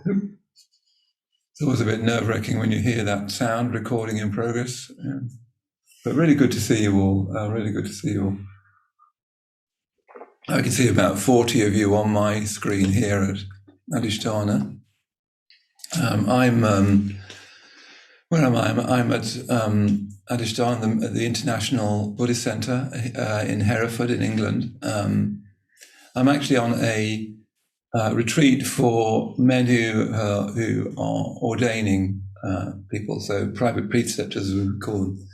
It's always a bit nerve-wracking when you hear that sound recording in progress. Yeah. But really good to see you all. Really good to see you all. I can see about 40 of you on my screen here at Adhisthana. Where am I? I'm at Adhisthana, the International Buddhist Centre in Hereford in England. I'm actually on a retreat for men who are ordaining people, so private preceptors, as we would call them.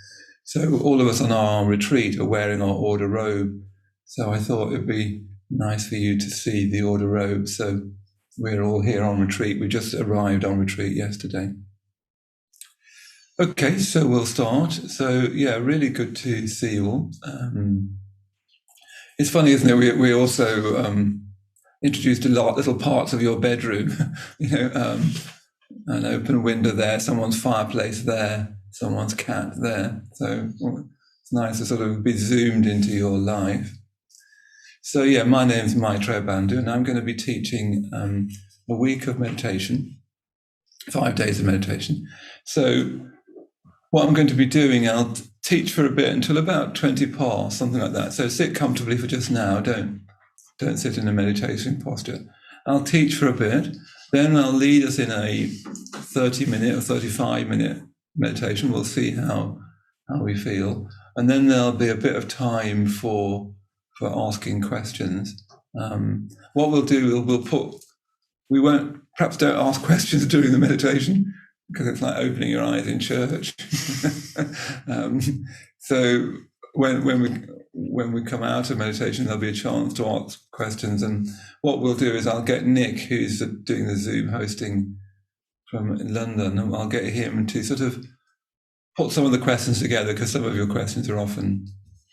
So all of us on our retreat are wearing our order robe. So I thought it'd be nice for you to see the order robe. So we're all here on retreat. We just arrived on retreat yesterday. Okay, so we'll start. So yeah, really good to see you all. It's funny, isn't it? We also introduced a lot little parts of your bedroom. An open window there, someone's fireplace there, someone's cat there. So it's nice to sort of be zoomed into your life. So yeah, my name's Maitreyabandhu, and I'm going to be teaching a week of meditation, 5 days of meditation. So what I'm going to be doing, I'll teach for a bit until about 20 past, something like that. So sit comfortably for just now. Don't sit in a meditation posture. I'll teach for a bit, then I'll lead us in a 30-minute or 35-minute meditation. We'll see how we feel. And then there'll be a bit of time for asking questions. What we'll do, we won't, perhaps don't ask questions during the meditation, because it's like opening your eyes in church. So when we come out of meditation, there'll be a chance to ask questions. And what we'll do is I'll get Nick, who's doing the Zoom hosting from London, and I'll get him to sort of put some of the questions together, because some of your questions are often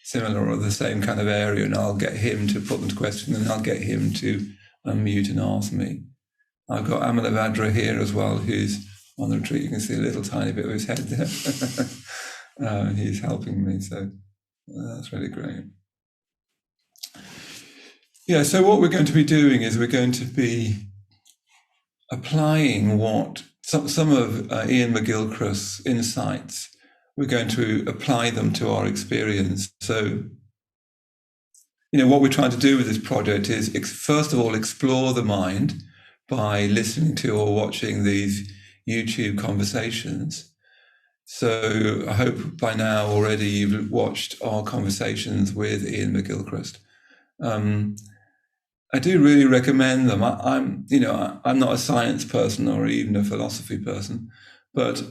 similar or the same kind of area, and I'll get him to put them to question, and I'll get him to unmute and ask me. I've got Amalabhadra here as well, who's on the retreat. You can see a little tiny bit of his head there. He's helping me, so that's really great. Yeah, so what we're going to be doing is we're going to be applying what some of Iain McGilchrist's insights. We're going to apply them to our experience. So, what we're trying to do with this project is, first of all, explore the mind by listening to or watching these YouTube conversations. So I hope by now already you've watched our conversations with Iain McGilchrist. I do really recommend them. I'm not a science person or even a philosophy person, but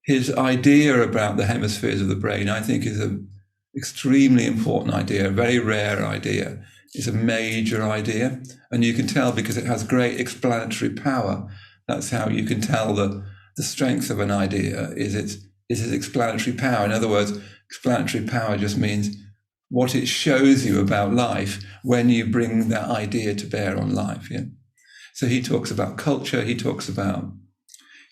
his idea about the hemispheres of the brain, I think, is an extremely important idea, a very rare idea. It's a major idea, and you can tell because it has great explanatory power. That's how you can tell the strength of an idea is its explanatory power. In other words, explanatory power just means what it shows you about life when you bring that idea to bear on life. Yeah. So he talks about culture, he talks about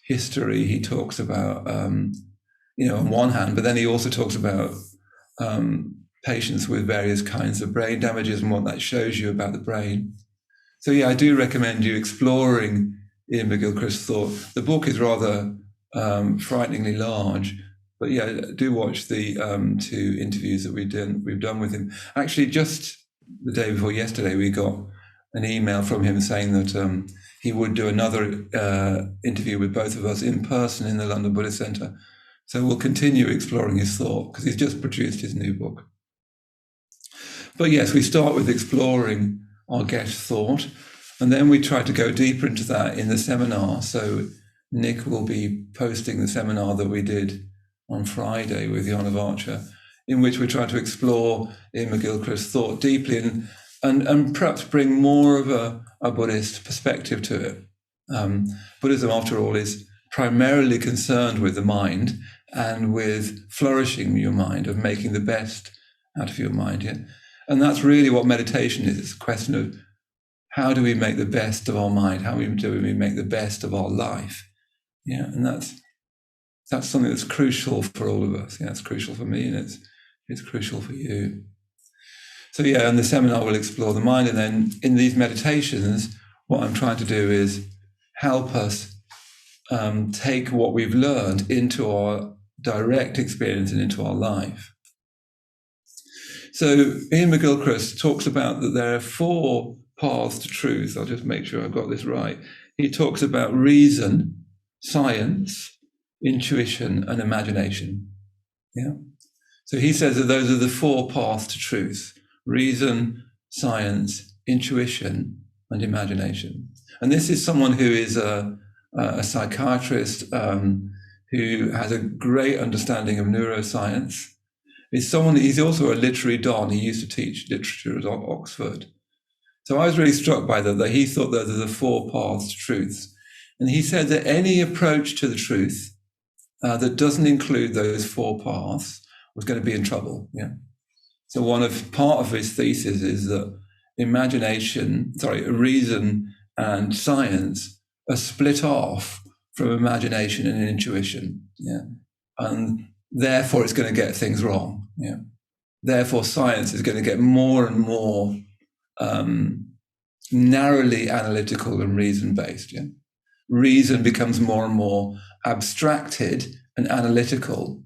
history, he talks about, on one hand, but then he also talks about patients with various kinds of brain damages and what that shows you about the brain. So yeah, I do recommend you exploring Iain McGilchrist's thought. The book is rather frighteningly large, but yeah, do watch the 2 interviews that we've done with him. Actually, just the day before yesterday, we got an email from him saying that he would do another interview with both of us in person in the London Buddhist Centre. So we'll continue exploring his thought, because he's just produced his new book. But yes, we start with exploring our guest thought, and then we try to go deeper into that in the seminar. So Nick will be posting the seminar that we did on Friday with Jan Archer, in which we try to explore Iain McGilchrist's thought deeply and perhaps bring more of a Buddhist perspective to it. Buddhism, after all, is primarily concerned with the mind and with flourishing your mind, of making the best out of your mind. Yeah? And that's really what meditation is. It's a question of how do we make the best of our mind? How do we make the best of our life? Yeah, and that's something that's crucial for all of us. Yeah, it's crucial for me, and it's crucial for you. So yeah, and the seminar will explore the mind, and then in these meditations, what I'm trying to do is help us take what we've learned into our direct experience and into our life. So Iain McGilchrist talks about that there are 4 paths to truth. I'll just make sure I've got this right. He talks about reason, science, intuition, and imagination. Yeah. So he says that those are the 4 paths to truth: reason, science, intuition, and imagination. And this is someone who is a psychiatrist who has a great understanding of neuroscience. He's also a literary don. He used to teach literature at Oxford. So I was really struck by that he thought those are the 4 paths to truth. And he said that any approach to the truth that doesn't include those 4 paths was going to be in trouble. Yeah. So part of his thesis is that reason and science are split off from imagination and intuition. Yeah. And therefore it's going to get things wrong. Yeah. Therefore science is going to get more and more narrowly analytical and reason-based. Yeah. Reason becomes more and more abstracted and analytical.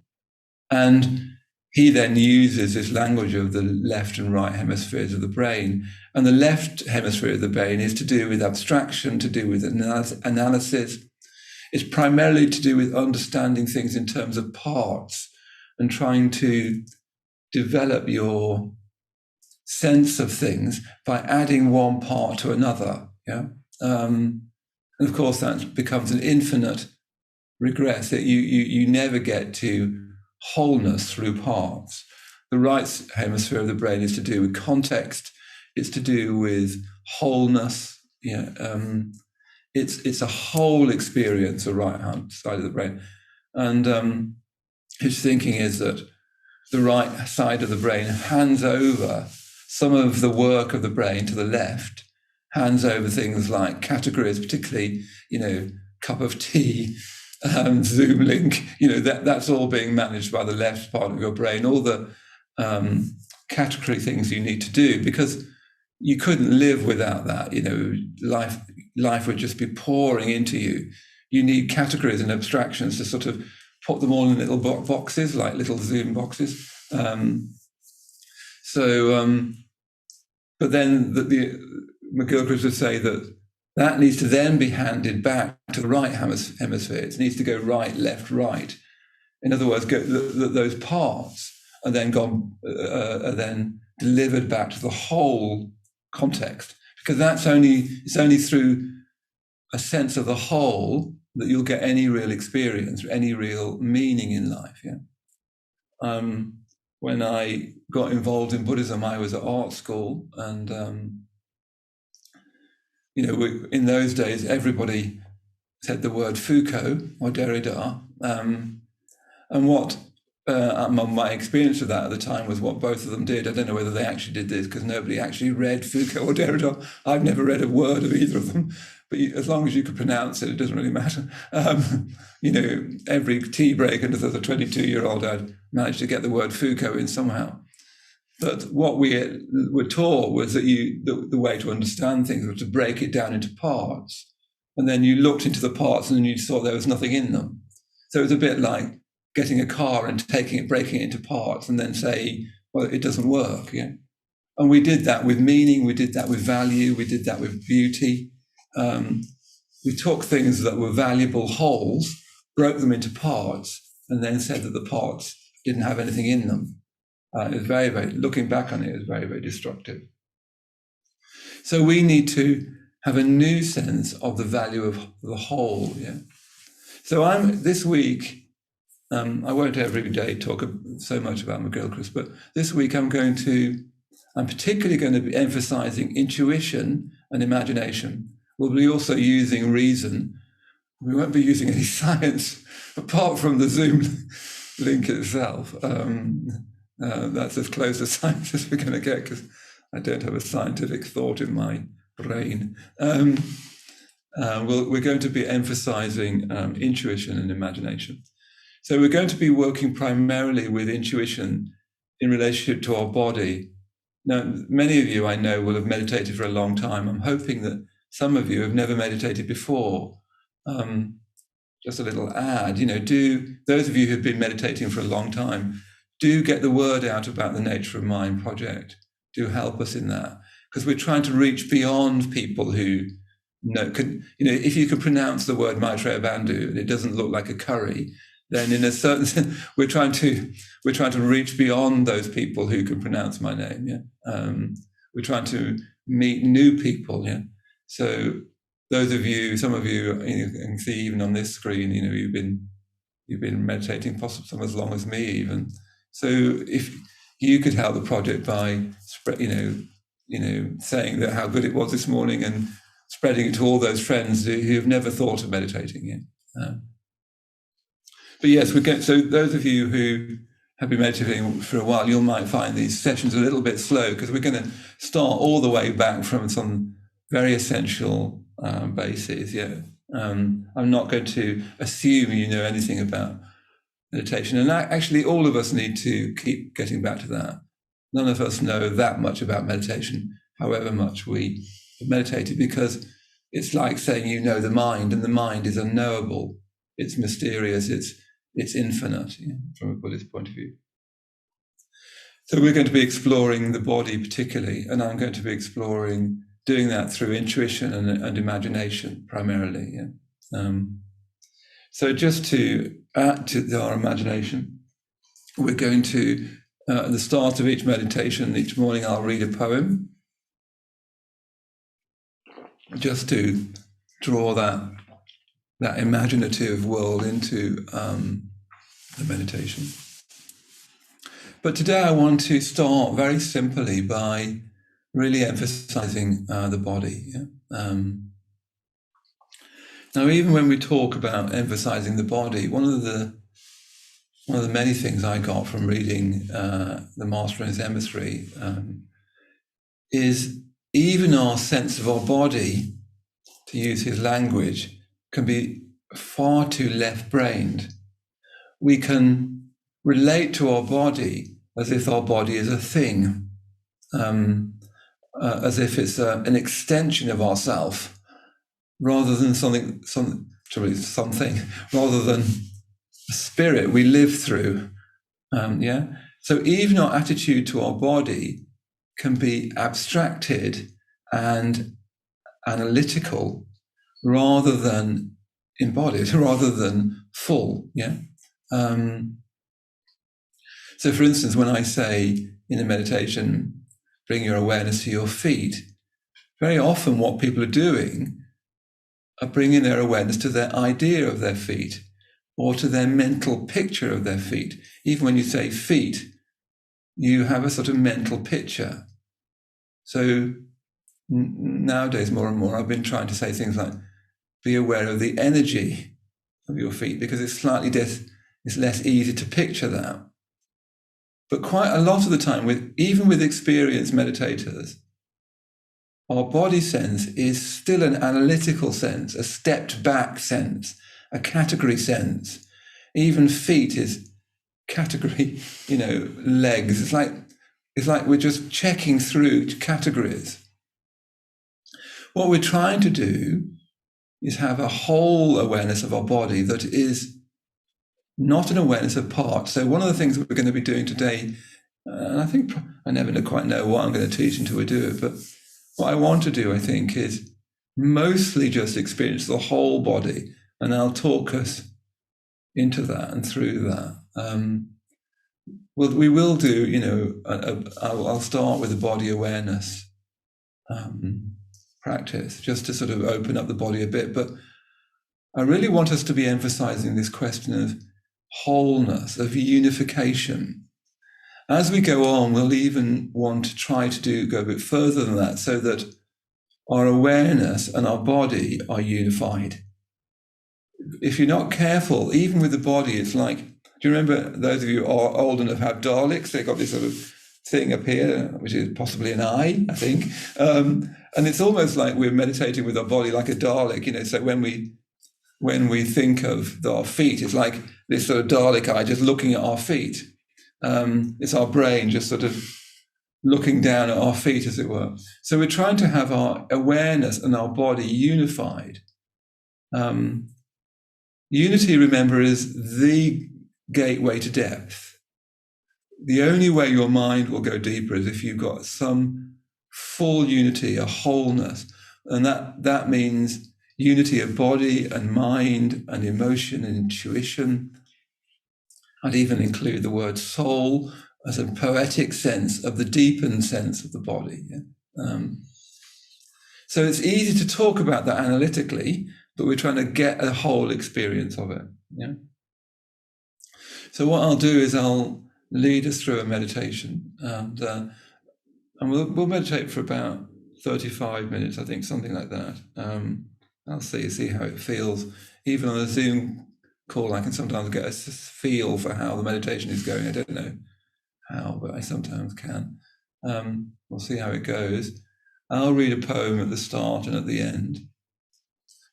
And he then uses this language of the left and right hemispheres of the brain. And the left hemisphere of the brain is to do with abstraction, to do with analysis. It's primarily to do with understanding things in terms of parts and trying to develop your sense of things by adding one part to another. Yeah. And of course, that becomes an infinite regress, that you never get to wholeness through parts. The right hemisphere of the brain is to do with context. It's to do with wholeness. Yeah, it's a whole experience, the right-hand side of the brain. And his thinking is that the right side of the brain hands over some of the work of the brain to the left, hands over things like categories, particularly, cup of tea, Zoom link, that's all being managed by the left part of your brain, all the category things you need to do, because you couldn't live without that. Life would just be pouring into you. You need categories and abstractions to sort of put them all in little boxes, like little Zoom boxes. But then the McGilchrist would say that needs to then be handed back to the right hemisphere. It needs to go right, left, right. In other words, those parts are then delivered back to the whole context, because it's only through a sense of the whole that you'll get any real experience, any real meaning in life. Yeah. When I got involved in Buddhism, I was at art school, and in those days, everybody said the word Foucault or Derrida. And what my experience of that at the time was what both of them did. I don't know whether they actually did this, because nobody actually read Foucault or Derrida. I've never read a word of either of them. But as long as you could pronounce it, it doesn't really matter. Every tea break, and as a 22-year-old, I'd managed to get the word Foucault in somehow. But what we were taught was that the way to understand things was to break it down into parts. And then you looked into the parts and you saw there was nothing in them. So it was a bit like getting a car and breaking it into parts and then say, well, it doesn't work. Yeah. And we did that with meaning. We did that with value. We did that with beauty. We took things that were valuable wholes, broke them into parts, and then said that the parts didn't have anything in them. It was very, very, looking back on it, it was very, very destructive. So we need to have a new sense of the value of the whole. Yeah. So this week, I won't every day talk so much about McGilchrist, but this week I'm particularly going to be emphasizing intuition and imagination. We'll be also using reason. We won't be using any science apart from the Zoom link itself. That's as close to science as we're going to get, because I don't have a scientific thought in my brain. We're going to be emphasizing intuition and imagination. So we're going to be working primarily with intuition in relationship to our body. Now, many of you I know will have meditated for a long time. I'm hoping that some of you have never meditated before, Just a little ad, do those of you who've been meditating for a long time, do get the word out about the Nature of Mind project. Do help us in that, because we're trying to reach beyond people who if you can pronounce the word Maitreyabandhu and it doesn't look like a curry, then in a certain sense, we're trying to reach beyond those people who can pronounce my name. We're trying to meet new people. So those of you, some of you, you can see even on this screen, you've been meditating possibly some as long as me even. So if you could help the project by saying that how good it was this morning and spreading it to all those friends who have never thought of meditating yet. But yes, so those of you who have been meditating for a while, you might find these sessions a little bit slow, because we're going to start all the way back from some very essential bases. I'm not going to assume you know anything about meditation. And actually, all of us need to keep getting back to that. None of us know that much about meditation, however much we have meditated, because it's like saying you know the mind, and the mind is unknowable. It's mysterious. It's infinite, from a Buddhist point of view. So we're going to be exploring the body particularly, and I'm going to be exploring doing that through intuition and imagination primarily. So just to add to our imagination, we're going to, at the start of each meditation, each morning I'll read a poem, just to draw that imaginative world into the meditation. But today I want to start very simply by really emphasizing the body. Now, even when we talk about emphasizing the body, one of the many things I got from reading The Master and His Emissary is even our sense of our body, to use his language, can be far too left-brained. We can relate to our body as if our body is a thing, as if it's an extension of ourself, rather than something, rather than a spirit we live through. So even our attitude to our body can be abstracted and analytical, rather than embodied, rather than full. So for instance, when I say in a meditation, bring your awareness to your feet, very often what people are doing are bringing their awareness to their idea of their feet, or to their mental picture of their feet. Even when you say feet, you have a sort of mental picture. So nowadays, more and more, I've been trying to say things like, be aware of the energy of your feet, because it's it's less easy to picture that. But quite a lot of the time, even with experienced meditators, our body sense is still an analytical sense, a stepped back sense, a category sense. Even feet is category, legs. It's like we're just checking through categories. What we're trying to do is have a whole awareness of our body that is not an awareness of parts. So one of the things that we're going to be doing today, and I think I never quite know what I'm going to teach until we do it, but what I want to do, I think, is mostly just experience the whole body, and I'll talk us into that and through that. We will do, I'll start with the body awareness practice, just to sort of open up the body a bit. But I really want us to be emphasizing this question of wholeness, of unification. As we go on, we'll even want to try to go a bit further than that, so that our awareness and our body are unified. If you're not careful, even with the body, it's like, do you remember, those of you who are old enough have Daleks? They've got this sort of thing up here, which is possibly an eye, I think. And it's almost like we're meditating with our body like a Dalek, so when we think of our feet, it's like this sort of Dalek eye just looking at our feet. It's our brain just sort of looking down at our feet, as it were. So we're trying to have our awareness and our body unified. Unity, remember, is the gateway to depth. The only way your mind will go deeper is if you've got some full unity, a wholeness. And that means unity of body and mind and emotion and intuition. I'd even include the word soul as a poetic sense of the deepened sense of the body. Yeah? So it's easy to talk about that analytically, but we're trying to get a whole experience of it. Yeah. So what I'll do is I'll lead us through a meditation, and we'll meditate for about 35 minutes, I think, something like that. I'll see how it feels. Even on a Zoom call, I can sometimes get a feel for how the meditation is going. I don't know how, but I sometimes can. We'll see how it goes. I'll read a poem at the start and at the end.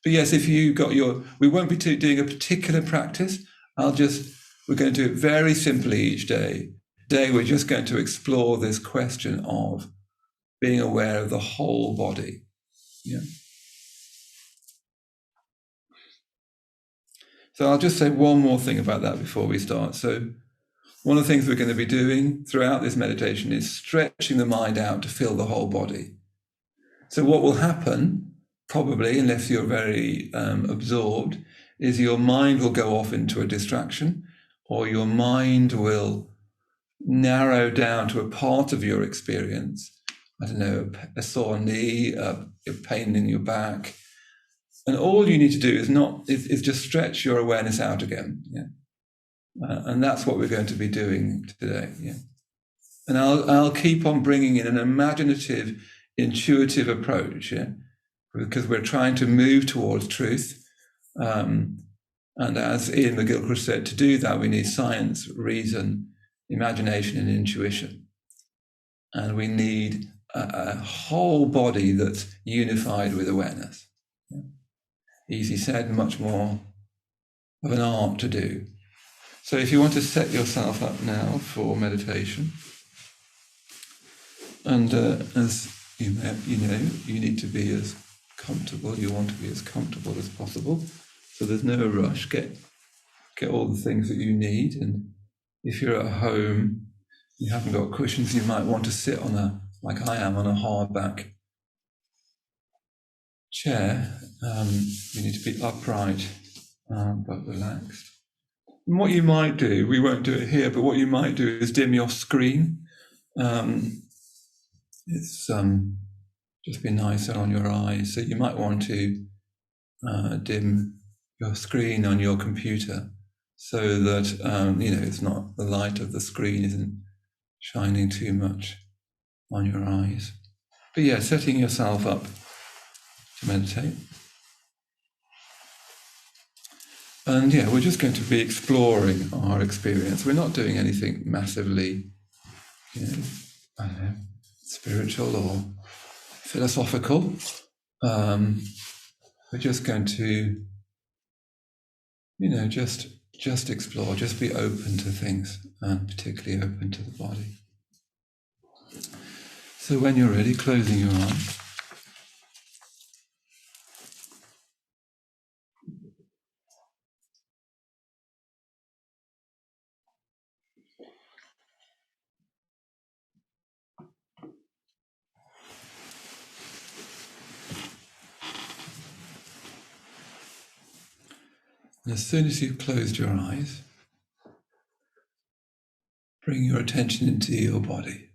But yes, if you got we won't be doing a particular practice. We're going to do it very simply each day. Today, we're just going to explore this question of being aware of the whole body. Yeah. So I'll just say one more thing about that before we start. So one of the things we're going to be doing throughout this meditation is stretching the mind out to feel the whole body. So what will happen, probably, unless you're very absorbed, is your mind will go off into a distraction, or your mind will narrow down to a part of your experience. I don't know, a sore knee, a pain in your back. And all you need to do is just stretch your awareness out again. Yeah. And that's what we're going to be doing today. Yeah. And I'll keep on bringing in an imaginative, intuitive approach, yeah, because we're trying to move towards truth. And as Iain McGilchrist said, to do that, we need science, reason, imagination, and intuition. And we need a whole body that's unified with awareness. Yeah. Easy said, much more of an art to do. So if you want to set yourself up now for meditation, and as you know, you need to be as comfortable, you want to be as comfortable as possible. So there's no rush. Get all the things that you need. And if you're at home, you haven't got cushions, you might want to sit like I am, on a hardback chair. You need to be upright, but relaxed. And what you might do, we won't do it here, but what you might do is dim your screen. It's just be nicer on your eyes. So you might want to dim your screen on your computer so that it's not, the light of the screen isn't shining too much on your eyes. But yeah, setting yourself up to meditate. And yeah, we're just going to be exploring our experience. We're not doing anything massively, I don't know, spiritual or philosophical. We're just going to, just explore, just be open to things, and particularly open to the body. So when you're ready, closing your eyes. And as soon as you've closed your eyes, bring your attention into your body.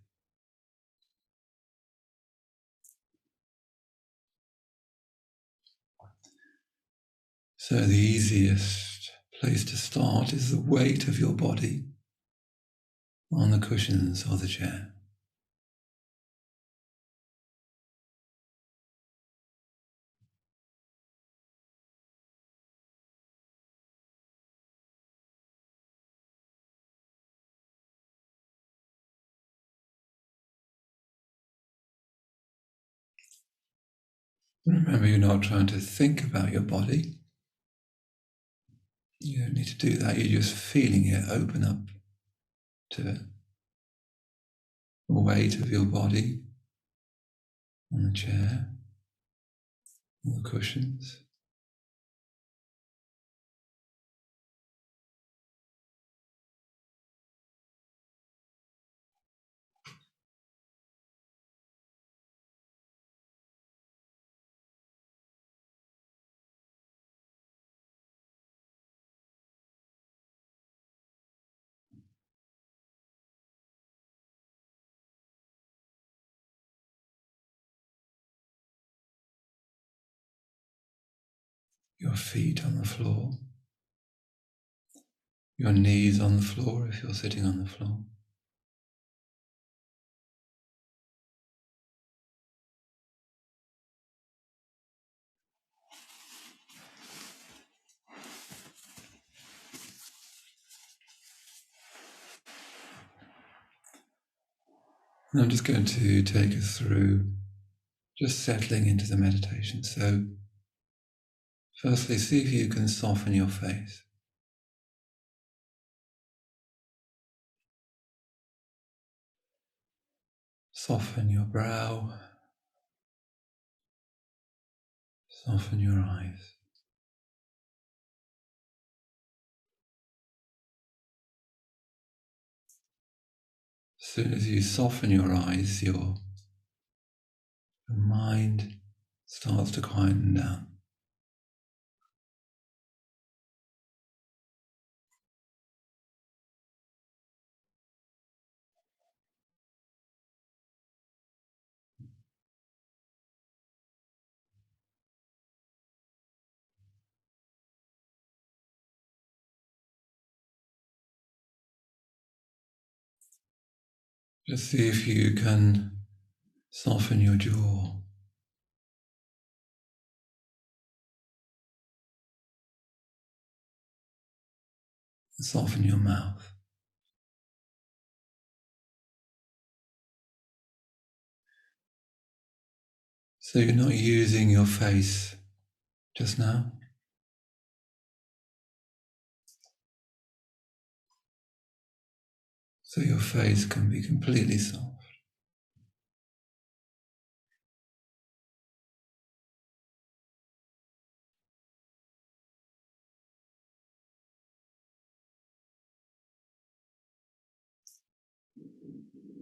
So the easiest place to start is the weight of your body on the cushions or the chair. Remember, you're not trying to think about your body. You don't need to do that. You're just feeling it open up to the weight of your body on the chair, on the cushions. your feet on the floor, your knees on the floor if you're sitting on the floor. And I'm just going to take us through just settling into the meditation. So, firstly, see if you can soften your face. Soften your brow. Soften your eyes. As soon as you soften your eyes, your mind starts to quieten down. Just see if you can soften your jaw. Soften your mouth. So you're not using your face just now. So your face can be completely soft.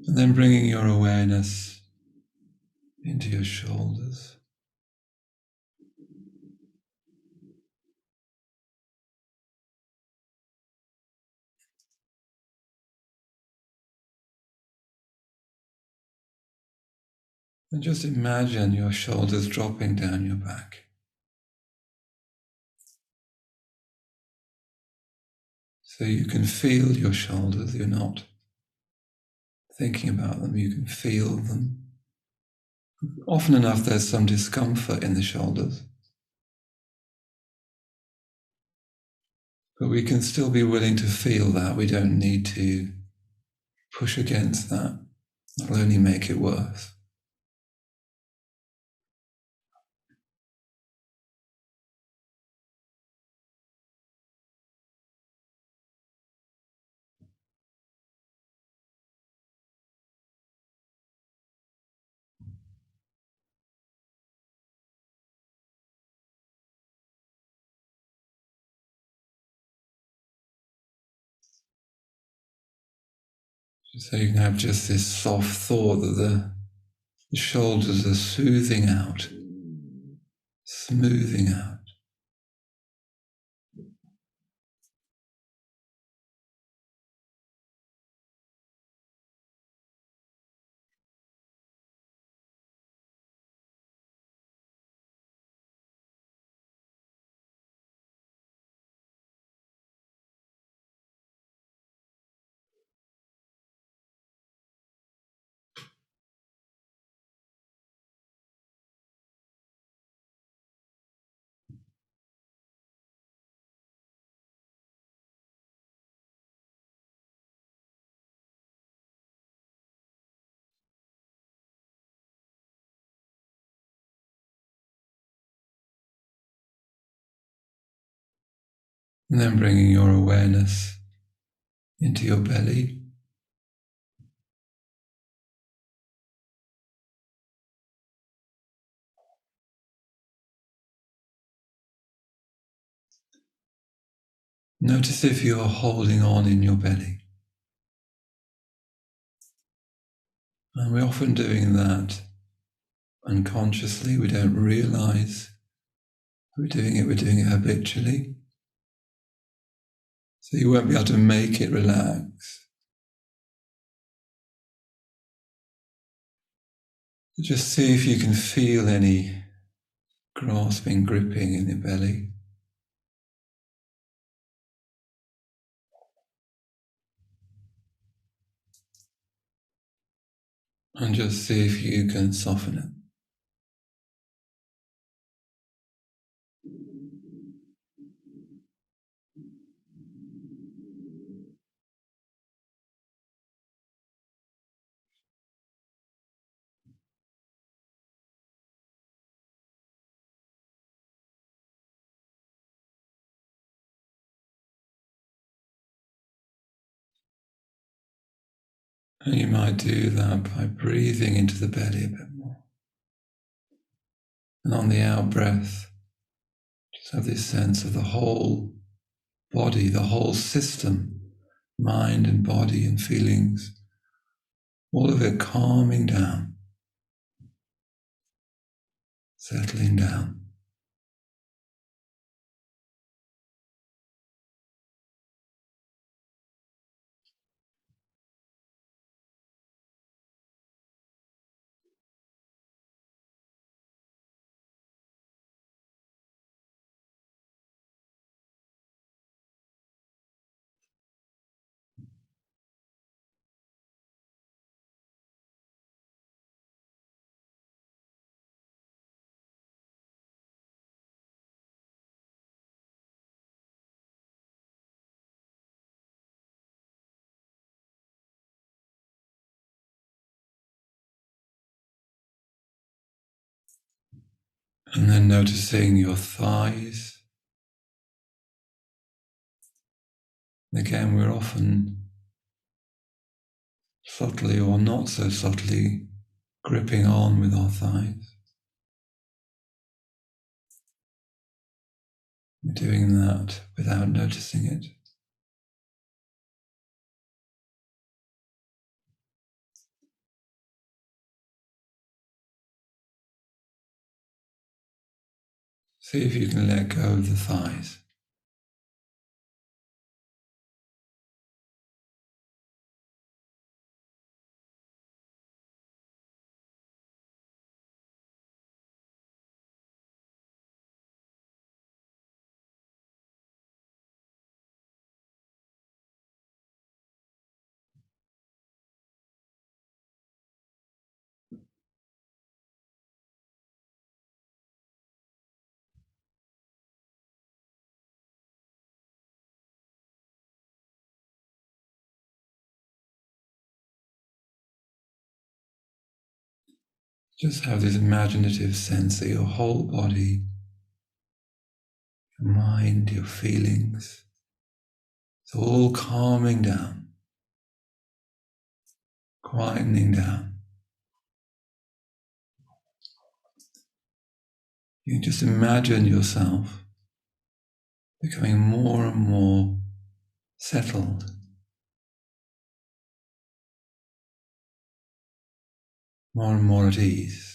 And then bringing your awareness into your shoulders. And just imagine your shoulders dropping down your back. So you can feel your shoulders, you're not thinking about them, you can feel them. Often enough there's some discomfort in the shoulders. But we can still be willing to feel that. We don't need to push against that. That'll only make it worse. So you can have just this soft thought that the shoulders are soothing out, smoothing out. And then bringing your awareness into your belly. Notice if you're holding on in your belly. And we're often doing that unconsciously. We don't realize we're doing it habitually. So you won't be able to make it relax. Just see if you can feel any grasping, gripping in your belly. And just see if you can soften it. And you might do that by breathing into the belly a bit more. And on the out breath, just have this sense of the whole body, the whole system, mind and body and feelings, all of it calming down, settling down. And then noticing your thighs. Again, we're often subtly or not so subtly gripping on with our thighs. We're doing that without noticing it. See if you can let go of the thighs. Just have this imaginative sense that your whole body, your mind, your feelings, it's all calming down, quietening down. You can just imagine yourself becoming more and more settled, more and more at ease.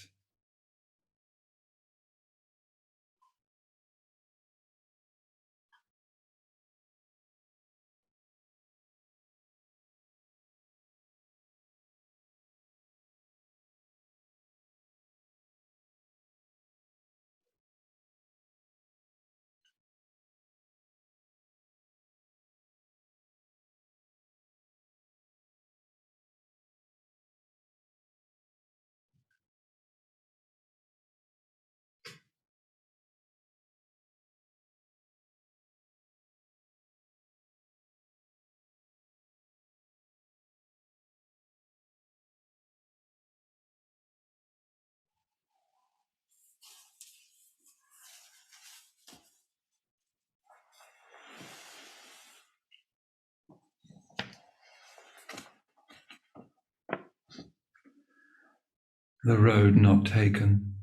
The road not taken.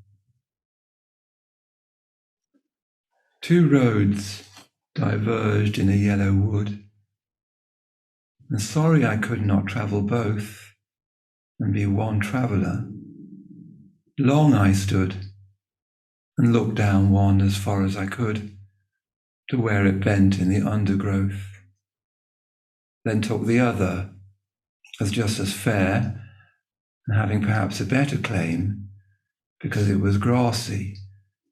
Two roads diverged in a yellow wood, and sorry I could not travel both and be one traveller. Long I stood and looked down one as far as I could to where it bent in the undergrowth, then took the other as just as fair and having perhaps a better claim because it was grassy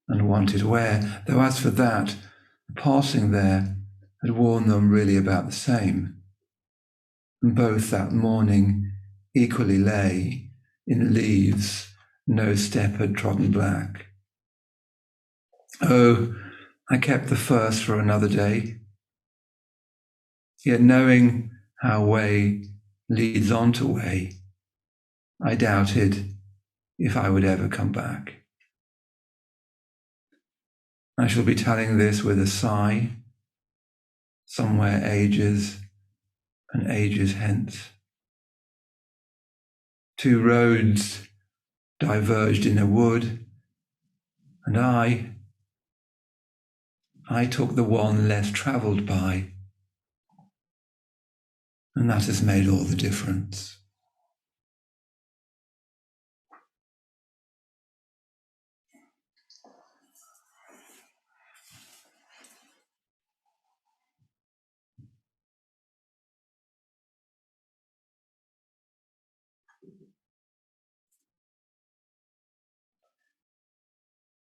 and wanted wear, though as for that, the passing there had worn them really about the same. And both that morning equally lay in leaves no step had trodden black. Oh, I kept the first for another day. Yet knowing how way leads on to way, I doubted if I would ever come back. I shall be telling this with a sigh, somewhere ages and ages hence. Two roads diverged in a wood, and I took the one less travelled by, and that has made all the difference.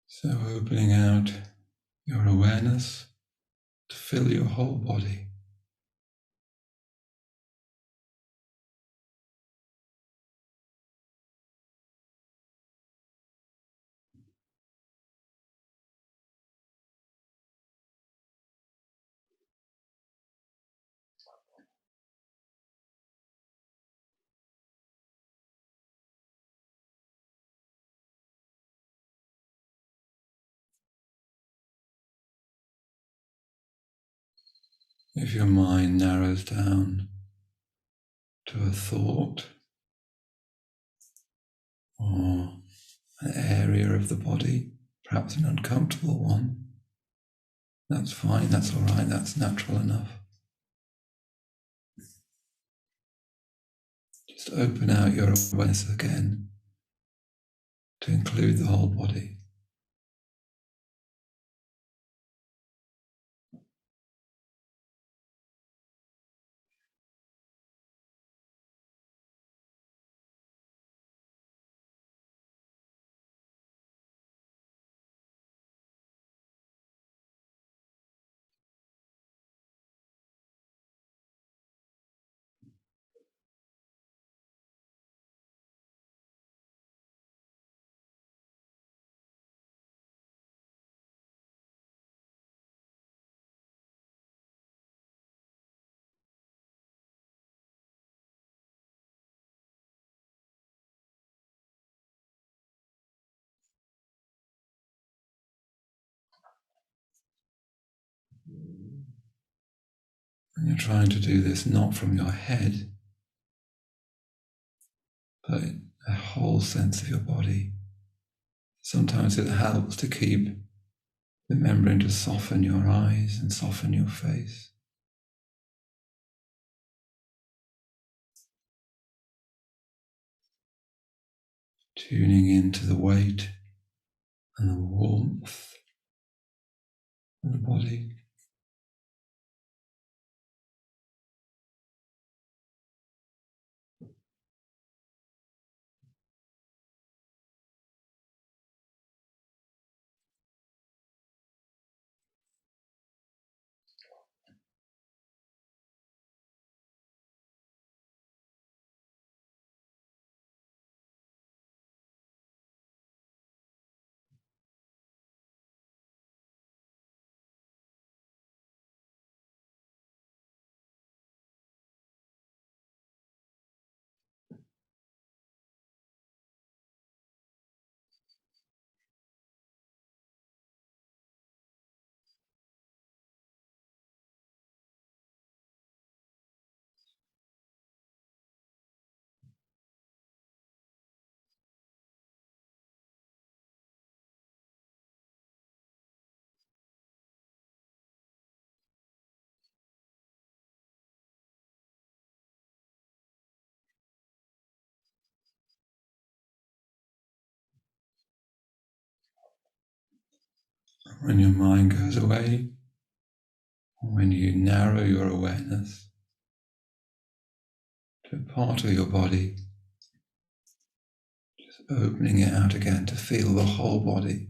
So opening out your awareness to fill your whole body. If your mind narrows down to a thought or an area of the body, perhaps an uncomfortable one, that's fine, that's all right, that's natural enough. Just open out your awareness again to include the whole body. And you're trying to do this not from your head, but a whole sense of your body. Sometimes it helps to keep remembering to soften your eyes and soften your face. Tuning into the weight and the warmth of the body. When your mind goes away, or when you narrow your awareness to a part of your body, just opening it out again to feel the whole body.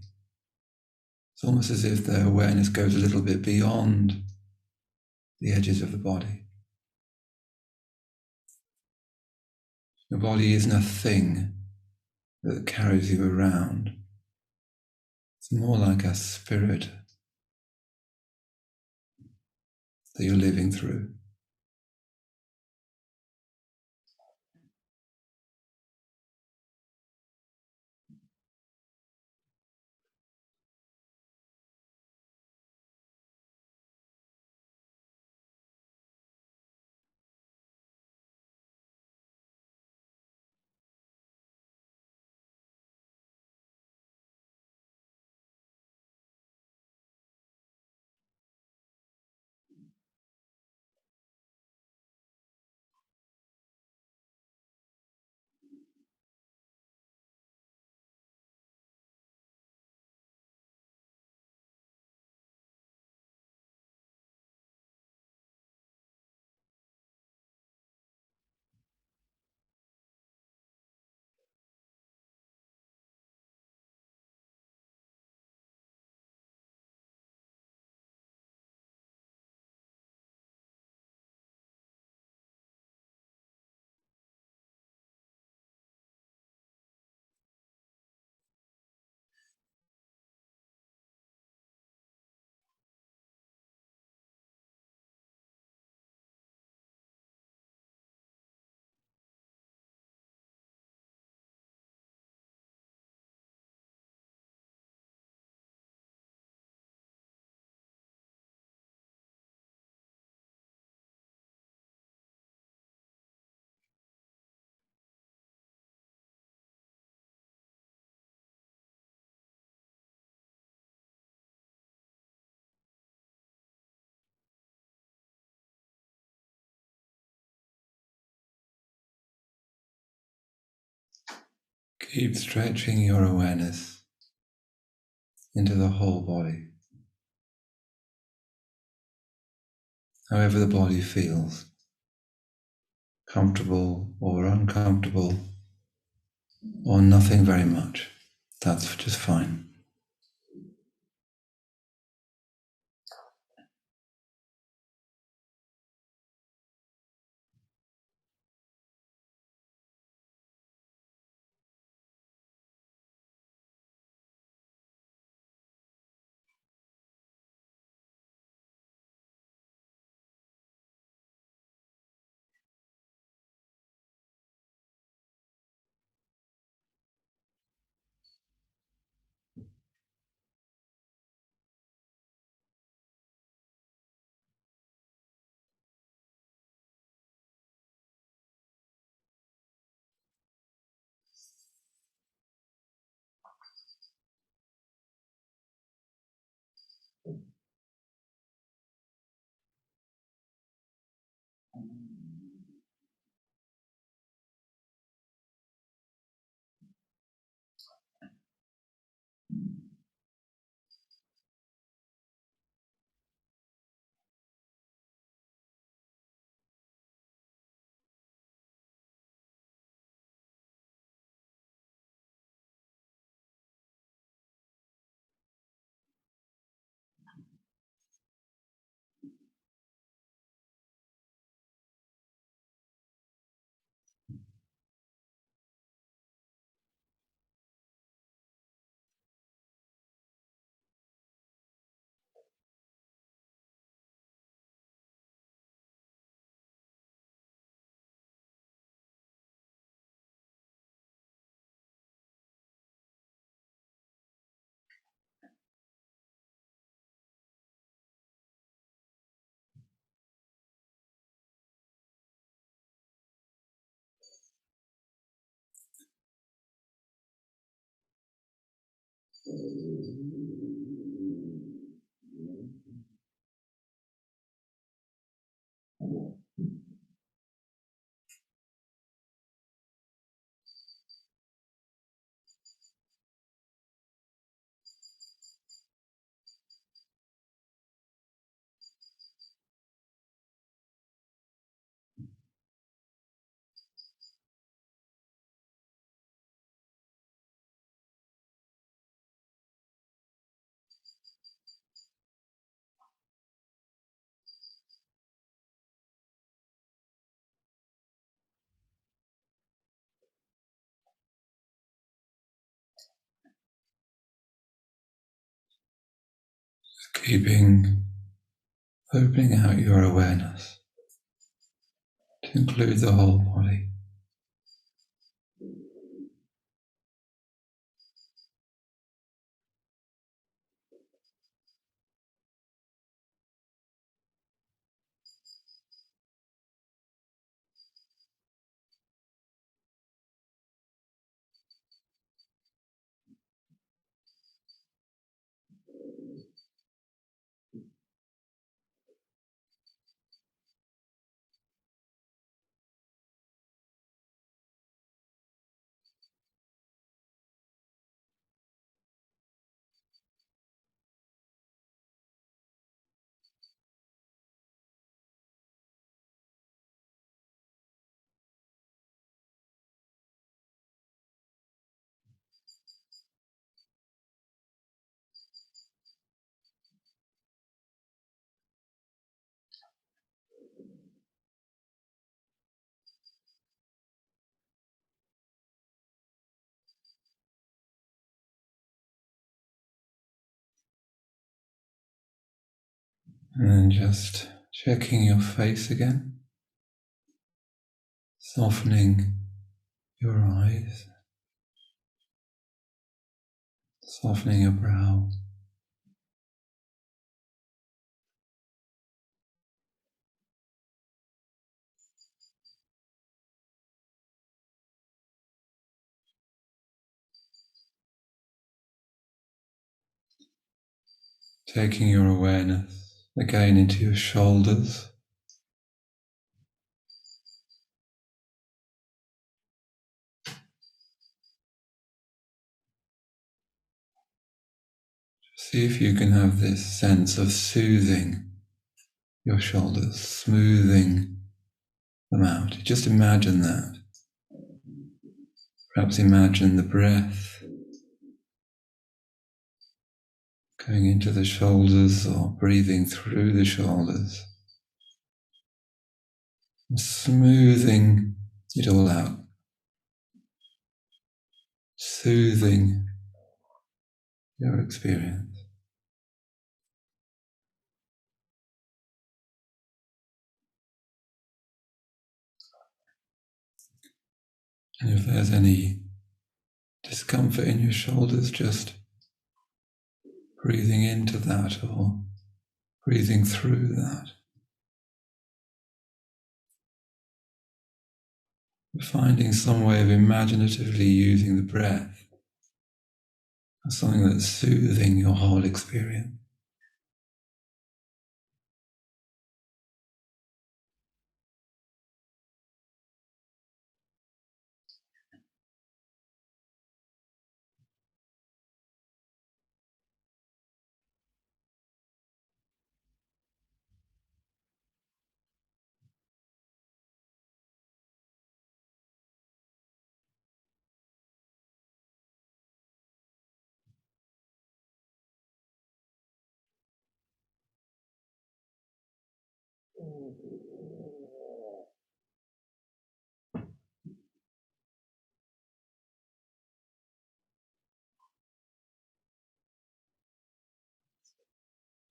It's almost as if the awareness goes a little bit beyond the edges of the body. The body isn't a thing, that carries you around. It's more like a spirit that you're living through. Keep stretching your awareness into the whole body, however the body feels, comfortable or uncomfortable, or nothing very much. That's just fine. Keeping opening out your awareness to include the whole body. And then just checking your face again, softening your eyes, softening your brow, taking your awareness again into your shoulders, see if you can have this sense of soothing your shoulders, smoothing them out. Just imagine that. Perhaps imagine the breath going into the shoulders or breathing through the shoulders, and smoothing it all out, soothing your experience. And if there's any discomfort in your shoulders, just breathing into that or breathing through that. Finding some way of imaginatively using the breath as something that's soothing your whole experience.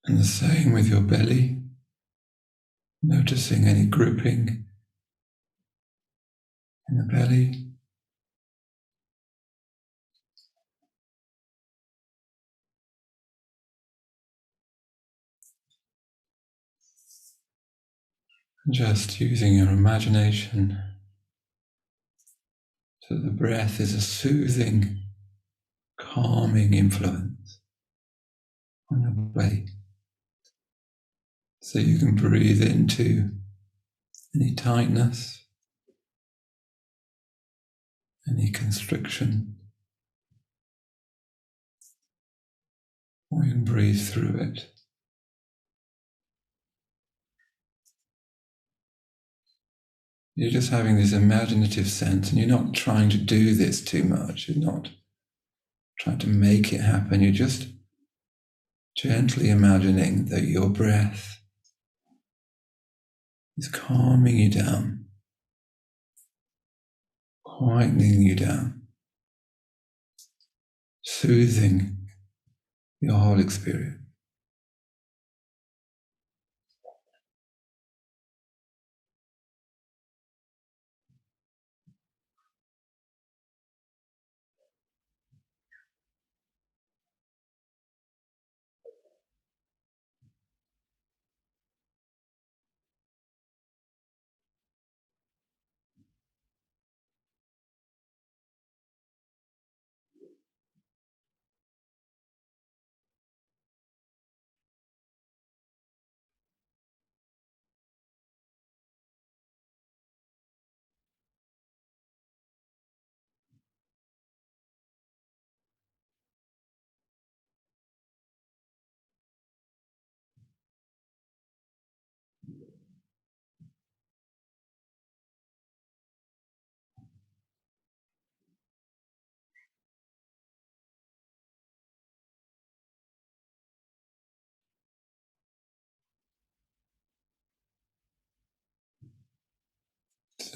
And the same with your belly, noticing any gripping in the belly. Just using your imagination so the breath is a soothing, calming influence on your belly. So you can breathe into any tightness, any constriction, or you can breathe through it. You're just having this imaginative sense, and you're not trying to do this too much. You're not trying to make it happen. You're just gently imagining that your breath is calming you down, quietening you down, soothing your whole experience.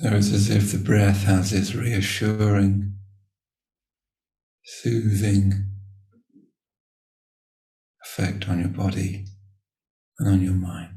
So it's as if the breath has this reassuring, soothing effect on your body and on your mind.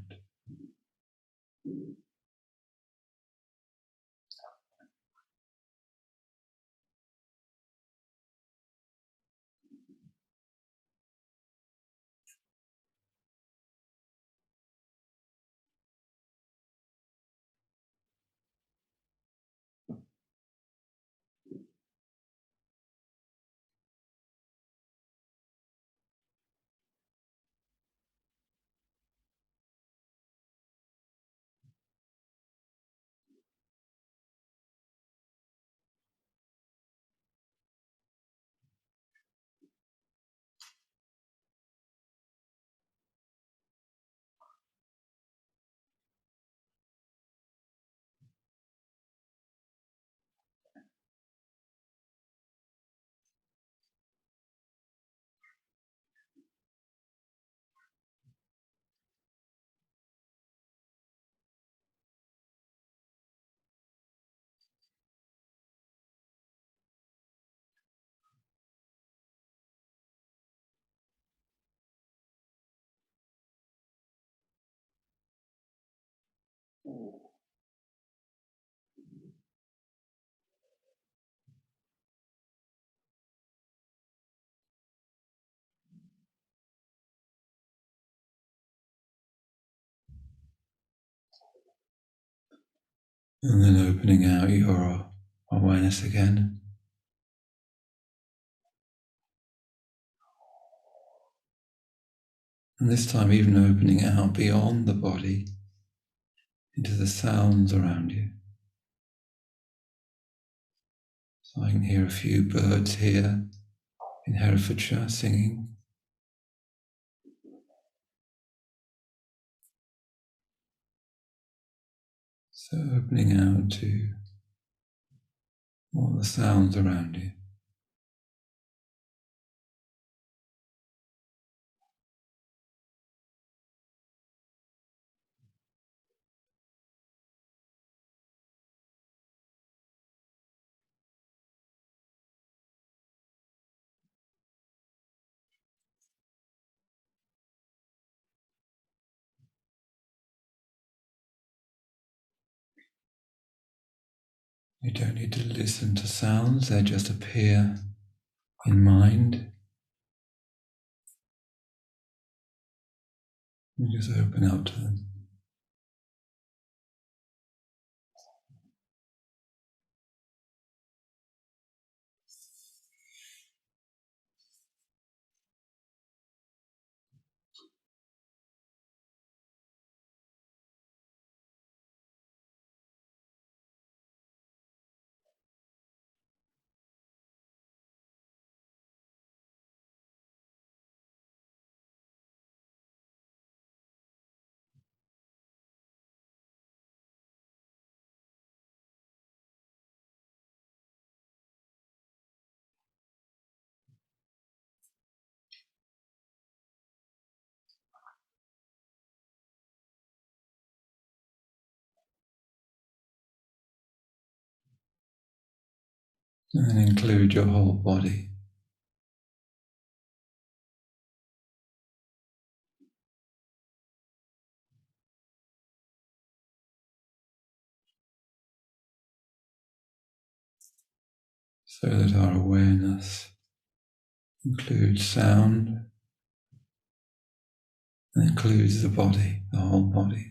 And then opening out your awareness again. And this time even opening out beyond the body into the sounds around you. So I can hear a few birds here in Herefordshire singing. So opening out to all the sounds around you. You don't need to listen to sounds, they just appear in mind. You just open up to them. And then include your whole body. So that our awareness includes sound and includes the body, the whole body.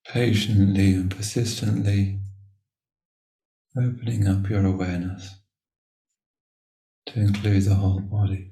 patiently and persistently opening up your awareness to include the whole body.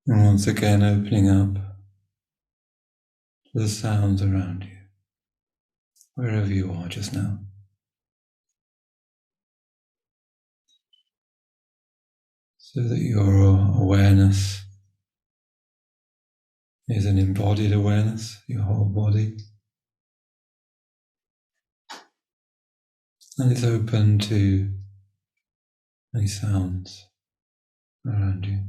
And once again, opening up to the sounds around you, wherever you are just now, so that your awareness is an embodied awareness, your whole body, and it's open to any sounds around you.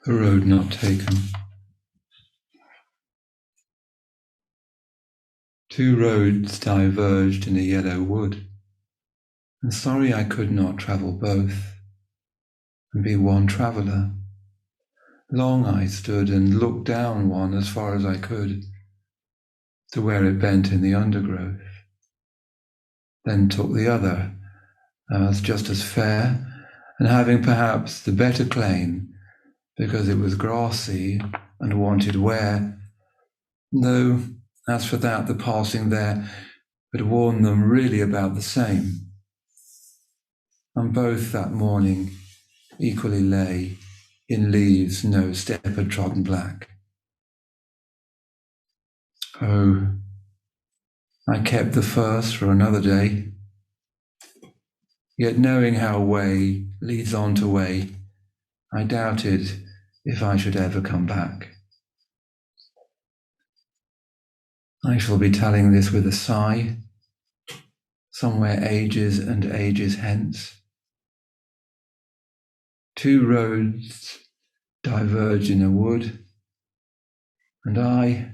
The road not taken. Two roads diverged in a yellow wood, and sorry I could not travel both, and be one traveller. Long I stood and looked down one as far as I could, to where it bent in the undergrowth, then took the other, as just as fair, and having perhaps the better claim, because it was grassy and wanted wear, though, as for that, the passing there had warned them really about the same. And both that morning equally lay in leaves no step had trodden black. Oh, I kept the first for another day, yet knowing how way leads on to way, I doubted if I should ever come back. I shall be telling this with a sigh, somewhere ages and ages hence. Two roads diverge in a wood, and I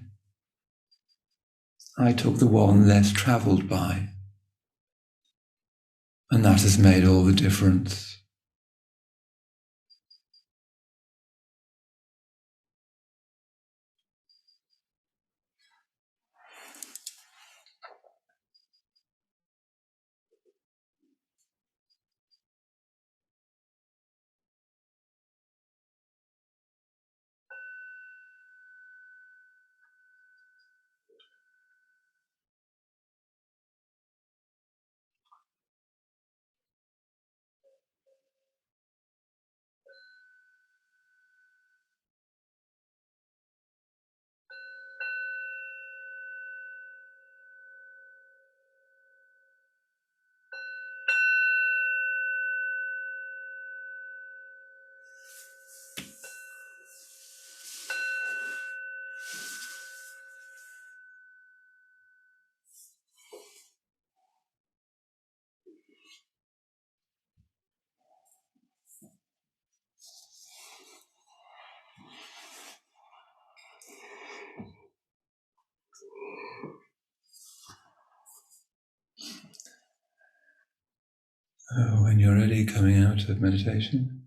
took the one less travelled by, and that has made all the difference. When you're ready, coming out of meditation.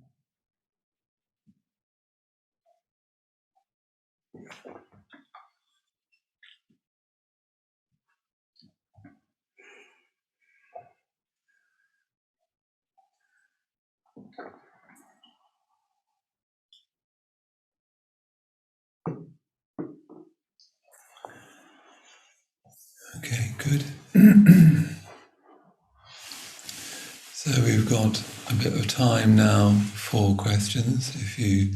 Okay, good. So we've got a bit of time now for questions, if you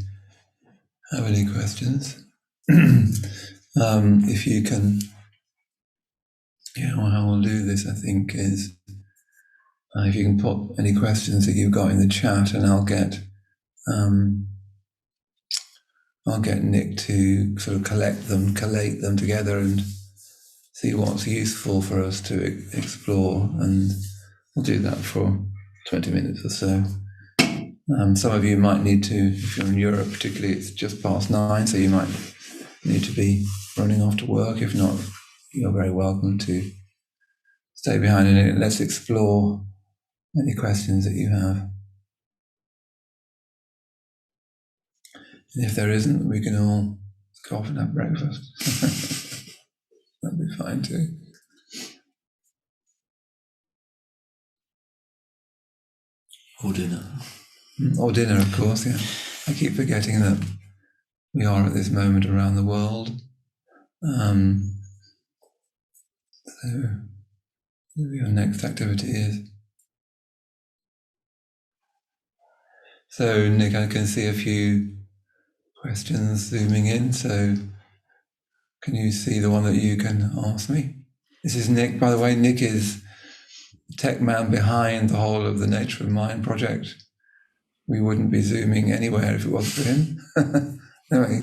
have any questions. If you can, how we'll do this, I think, is if you can put any questions that you've got in the chat, and I'll get Nick to sort of collate them together and see what's useful for us to explore, and we'll do that for 20 minutes or so. Some of you might need to, if you're in Europe particularly, it's just past 9, so you might need to be running off to work. If not, you're very welcome to stay behind and let's explore any questions that you have. And if there isn't, we can all go off and have breakfast. That'd be fine too. Or dinner. Or dinner, of course, yeah. I keep forgetting that we are at this moment around the world. So maybe your next activity is. So Nick, I can see a few questions zooming in, so can you see the one that you can ask me? This is Nick, by the way. Nick is the tech man behind the whole of the Nature of Mind project. We wouldn't be zooming anywhere if it wasn't for him. Anyway,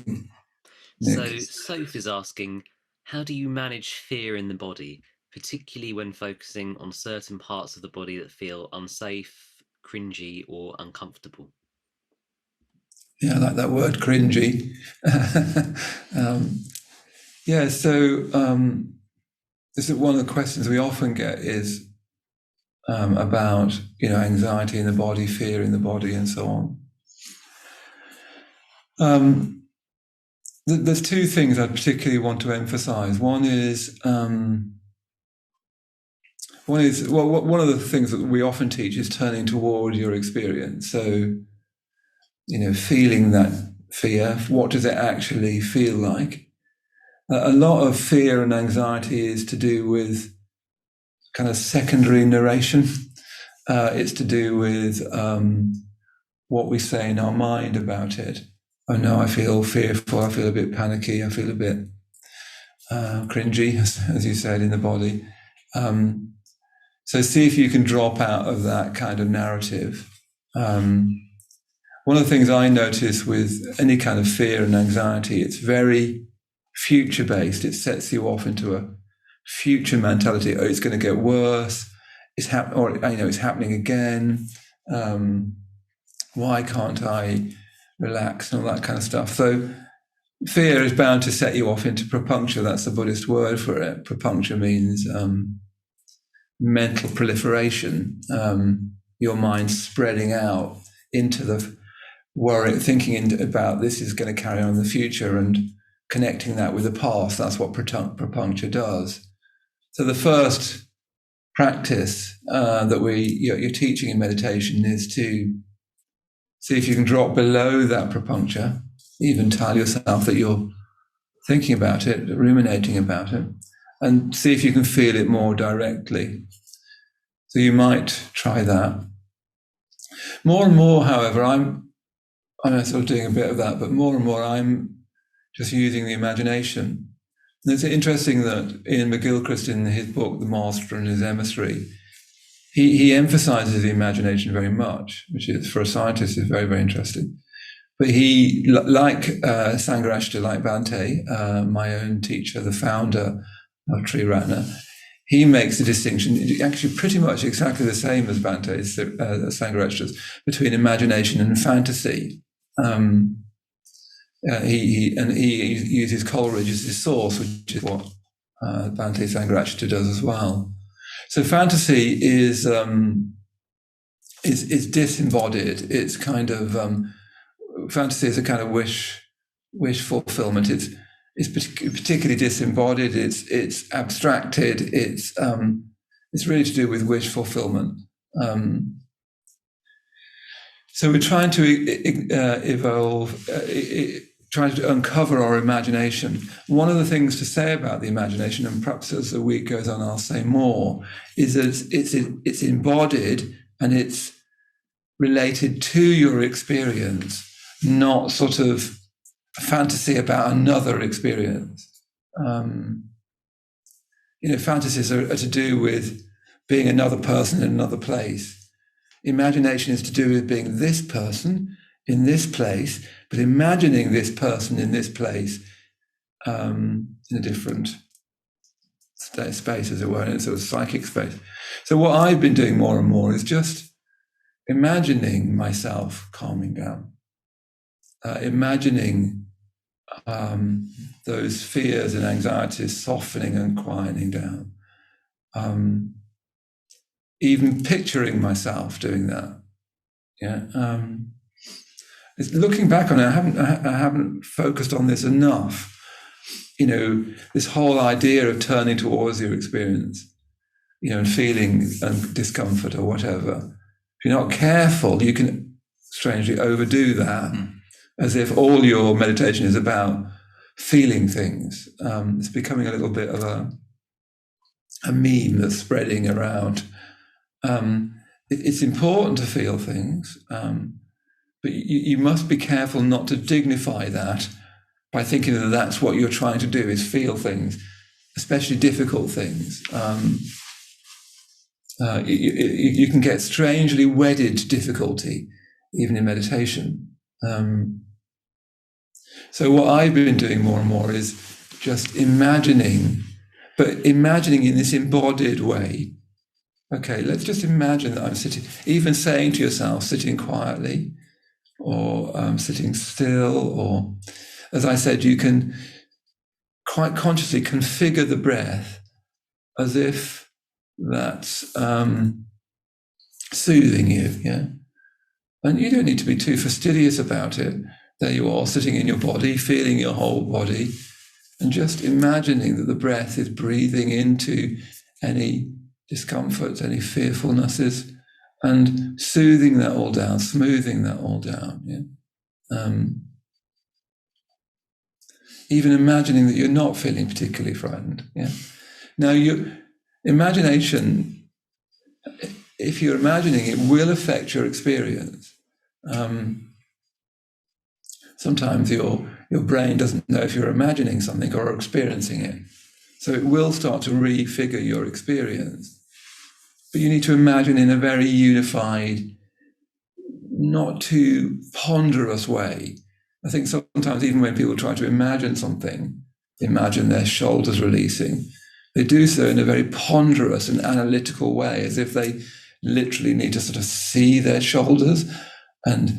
Nick. So Soph is asking, how do you manage fear in the body, particularly when focusing on certain parts of the body that feel unsafe, cringy, or uncomfortable? Yeah, I like that word, cringy. This is one of the questions we often get is about anxiety in the body, fear in the body, and so on. There's two things I particularly want to emphasize. One is one of the things that we often teach is turning toward your experience. So, feeling that fear, what does it actually feel like? A lot of fear and anxiety is to do with kind of secondary narration. It's to do with what we say in our mind about it. Oh no, I feel fearful, I feel a bit panicky, I feel a bit cringy, as you said, in the body. So see if you can drop out of that kind of narrative. One of the things I notice with any kind of fear and anxiety, it's very future-based. It sets you off into a future mentality. Oh, it's going to get worse. It's happening again. Why can't I relax and all that kind of stuff? So fear is bound to set you off into propuncture. That's the Buddhist word for it. Propuncture means mental proliferation. Your mind spreading out into the worry, thinking about this is going to carry on in the future and connecting that with the past. That's what propuncture does. So the first practice that you're teaching in meditation is to see if you can drop below that propuncture, even tell yourself that you're thinking about it, ruminating about it, and see if you can feel it more directly. So you might try that. More and more, however, I'm sort of doing a bit of that, but more and more I'm just using the imagination. And it's interesting that Iain McGilchrist, in his book, The Master and His Emissary, he emphasizes the imagination very much, which is, for a scientist, is very, very interesting. But he, like Sangharakshita, like Bhante, my own teacher, the founder of Triratna, he makes the distinction, actually pretty much exactly the same as Bhante's, Sangharakshita's, between imagination and fantasy. He uses Coleridge as his source, which is what Bhante Sangharakshita does as well. So fantasy is disembodied. It's kind of fantasy is a kind of wish fulfillment. It's particularly disembodied. It's abstracted. It's really to do with wish fulfillment. So we're trying to evolve, trying to uncover our imagination. One of the things to say about the imagination, and perhaps as the week goes on I'll say more, is that it's embodied and it's related to your experience, not sort of a fantasy about another experience. Fantasies are to do with being another person in another place. Imagination is to do with being this person in this place, but imagining this person in this place in a different space, as it were, in a sort of psychic space. So what I've been doing more and more is just imagining myself calming down, imagining those fears and anxieties softening and quieting down. Even picturing myself doing that. It's looking back on it, I haven't focused on this enough. This whole idea of turning towards your experience, and feeling discomfort or whatever. If you're not careful, you can strangely overdo that, as if all your meditation is about feeling things. It's becoming a little bit of a meme that's spreading around. It's important to feel things, but you must be careful not to dignify that by thinking that that's what you're trying to do, is feel things, especially difficult things. You can get strangely wedded to difficulty, even in meditation. So what I've been doing more and more is just imagining, but imagining in this embodied way. Okay, let's just imagine that I'm sitting, even saying to yourself, sitting quietly or sitting still, or, as I said, you can quite consciously configure the breath as if that's soothing you, yeah? And you don't need to be too fastidious about it. There you are, sitting in your body, feeling your whole body, and just imagining that the breath is breathing into any discomforts, any fearfulnesses, and soothing that all down, smoothing that all down. Yeah? Even imagining that you're not feeling particularly frightened. Yeah. Now, your imagination, if you're imagining, it will affect your experience. Sometimes your brain doesn't know if you're imagining something or experiencing it. So it will start to refigure your experience. But you need to imagine in a very unified, not too ponderous way. I think sometimes even when people try to imagine something, imagine their shoulders releasing, they do so in a very ponderous and analytical way, as if they literally need to sort of see their shoulders and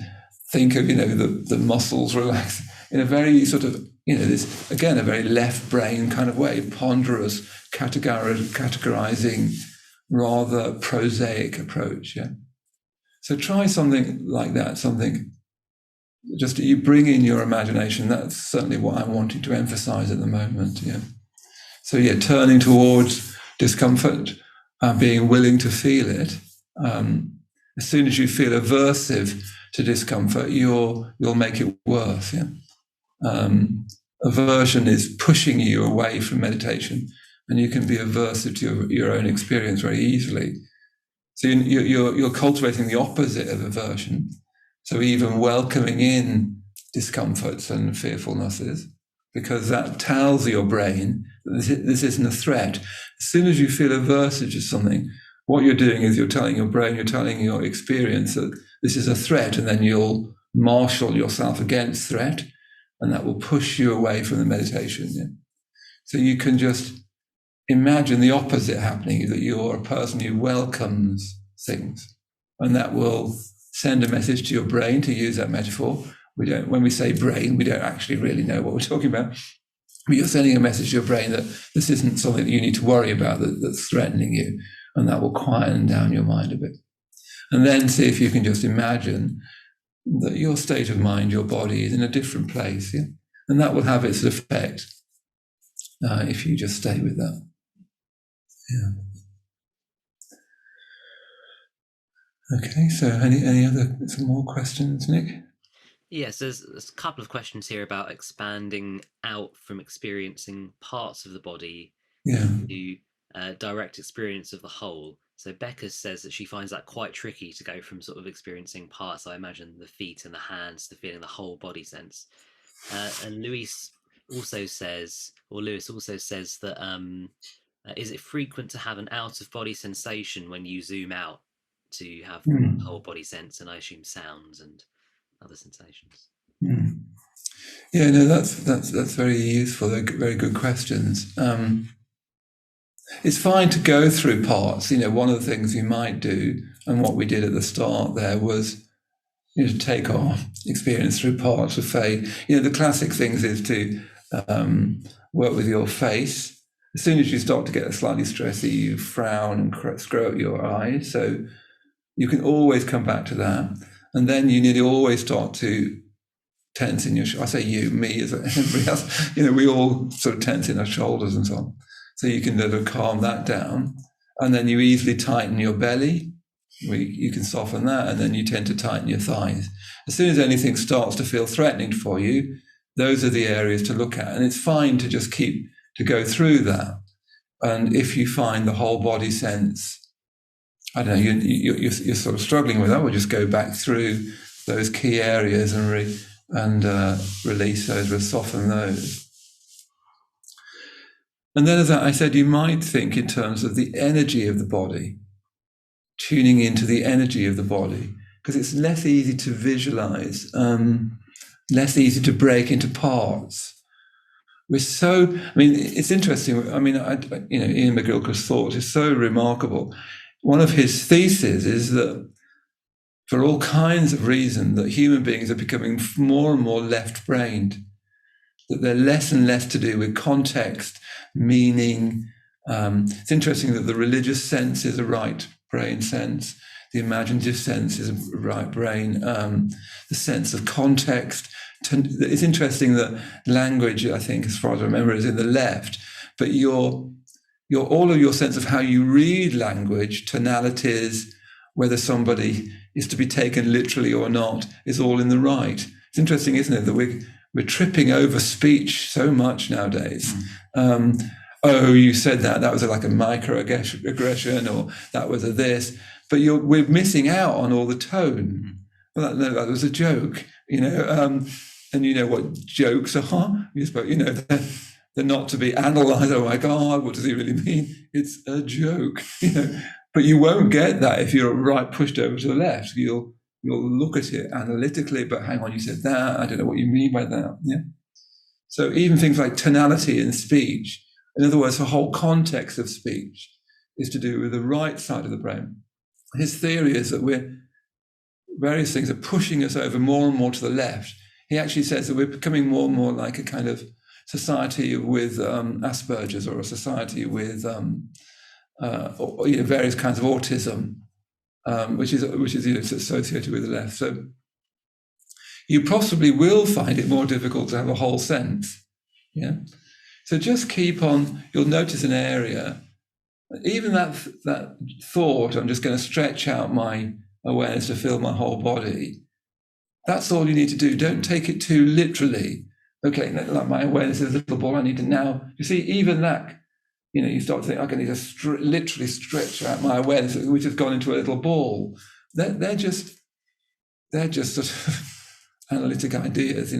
think of, the muscles relax in a very sort of, this, again, a very left brain kind of way, ponderous, categorizing, rather prosaic approach. Yeah. So try something like that, something just you bring in your imagination. That's certainly what I'm wanting to emphasize at the moment. Yeah. So turning towards discomfort and being willing to feel it. As soon as you feel aversive to discomfort, you'll make it worse. Yeah. Aversion is pushing you away from meditation, and you can be aversive to your own experience very easily. So you're cultivating the opposite of aversion. So even welcoming in discomforts and fearfulnesses, because that tells your brain that this isn't a threat. As soon as you feel aversive to something, what you're doing is you're telling your brain, you're telling your experience that this is a threat, and then you'll marshal yourself against threat, and that will push you away from the meditation. Yeah? So you can just imagine the opposite happening, that you're a person who welcomes things, and that will send a message to your brain, to use that metaphor. When we say brain, we don't actually really know what we're talking about. But you're sending a message to your brain that this isn't something that you need to worry about, that's threatening you, and that will quieten down your mind a bit. And then see if you can just imagine that your state of mind, your body, is in a different place. Yeah? And that will have its effect if you just stay with that. Yeah. Okay, so some more questions, Nick? Yes, there's a couple of questions here about expanding out from experiencing parts of the body to direct experience of the whole. So Becca says that she finds that quite tricky to go from sort of experiencing parts, I imagine the feet and the hands, to feeling the whole body sense. And Lewis also says that is it frequent to have an out-of-body sensation when you zoom out to have whole body sense, and I assume sounds and other sensations? Yeah, no, that's very useful. They're very good questions. It's fine to go through parts. One of the things you might do, and what we did at the start there, was to take our experience through parts of faith. The classic things is to work with your face. As soon as you start to get slightly stressy, you frown and screw up your eyes. So you can always come back to that. And then you nearly always start to tense in your shoulders. I say you, me, as everybody else. We all sort of tense in our shoulders and so on. So you can calm that down. And then you easily tighten your belly. You can soften that, and then you tend to tighten your thighs. As soon as anything starts to feel threatening for you, those are the areas to look at. And it's fine to just to go through that. And if you find the whole body sense, I don't know, you're sort of struggling with that, we'll just go back through those key areas and release those, we'll soften those. And then, as I said, you might think in terms of the energy of the body, tuning into the energy of the body, because it's less easy to visualize, less easy to break into parts. It's interesting. Iain McGilchrist's thought is so remarkable. One of his theses is that for all kinds of reasons, that human beings are becoming more and more left-brained, that they're less and less to do with context, meaning. It's interesting that the religious sense is a right brain sense, the imaginative sense is a right brain, the sense of context. It's interesting that language, I think, as far as I remember, is in the left, but all of your sense of how you read language, tonalities, whether somebody is to be taken literally or not, is all in the right. It's interesting, isn't it, that we're tripping over speech so much nowadays. Oh, you said that was like a microaggression, or that was a this, but we're missing out on all the tone. Well, that was a joke, and you know what jokes are. They're not to be analysed. Oh my God, what does he really mean? It's a joke, But you won't get that if you're right pushed over to the left. You'll look at it analytically, but hang on, you said that. I don't know what you mean by that. Yeah. So even things like tonality in speech, in other words, the whole context of speech is to do with the right side of the brain. His theory is that various things are pushing us over more and more to the left. He actually says that we're becoming more and more like a kind of society with Asperger's, or a society with various kinds of autism, which is associated with the left. So you possibly will find it more difficult to have a whole sense. Yeah. So just keep on. You'll notice an area, even that thought. I'm just going to stretch out my awareness to feel my whole body. That's all you need to do. Don't take it too literally. Okay, like my awareness is a little ball. I need to now. You see, even that. You start to think, I need to literally stretch out my awareness, which has gone into a little ball. They're just sort of analytic ideas,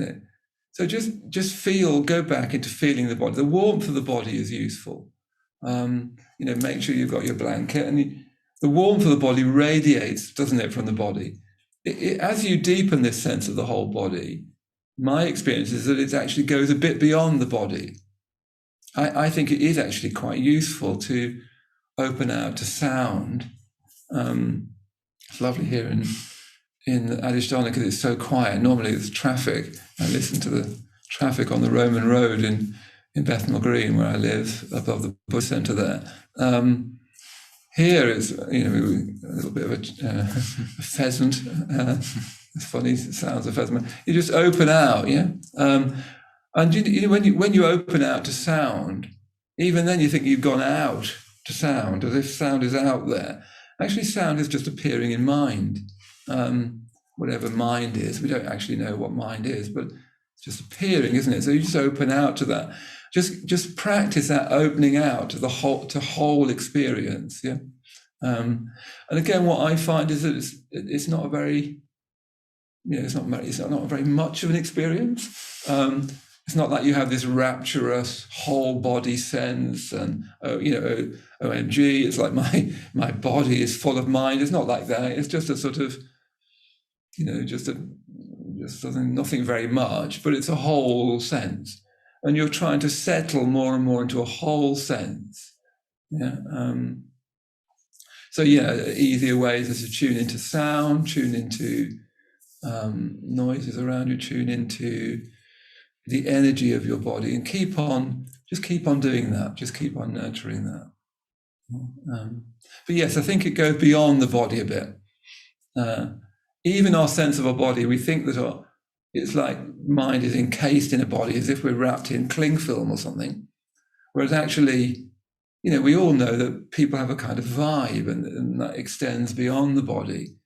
So just feel, go back into feeling the body. The warmth of the body is useful. Make sure you've got your blanket, and the warmth of the body radiates, doesn't it, from the body? As you deepen this sense of the whole body, my experience is that it actually goes a bit beyond the body. I think it is actually quite useful to open out to sound. It's lovely here in Adhisthana because it's so quiet. Normally there's traffic. I listen to the traffic on the Roman road in Bethnal Green, where I live, above the Buddhist Centre there. Here it's a little bit of a pheasant. It's funny, it sounds a pheasant. You just open out, yeah. And when you open out to sound, even then you think you've gone out to sound, as if sound is out there. Actually, sound is just appearing in mind. Whatever mind is, we don't actually know what mind is, but it's just appearing, isn't it? So you just open out to that. Just practice that opening out to the whole experience. Yeah. And again, what I find is that it's not a very, it's not very much of an experience. It's not like you have this rapturous whole body sense and, OMG, it's like my body is full of mind. It's not like that. It's just a sort of, just nothing very much, but it's a whole sense. And you're trying to settle more and more into a whole sense. Yeah. Easier ways is to tune into sound, tune into noises around you, tune into the energy of your body, and keep on doing that. Just keep on nurturing that. But yes, I think it goes beyond the body a bit. Even our sense of our body, we think that it's like mind is encased in a body as if we're wrapped in cling film or something. Whereas actually, we all know that people have a kind of vibe and that extends beyond the body.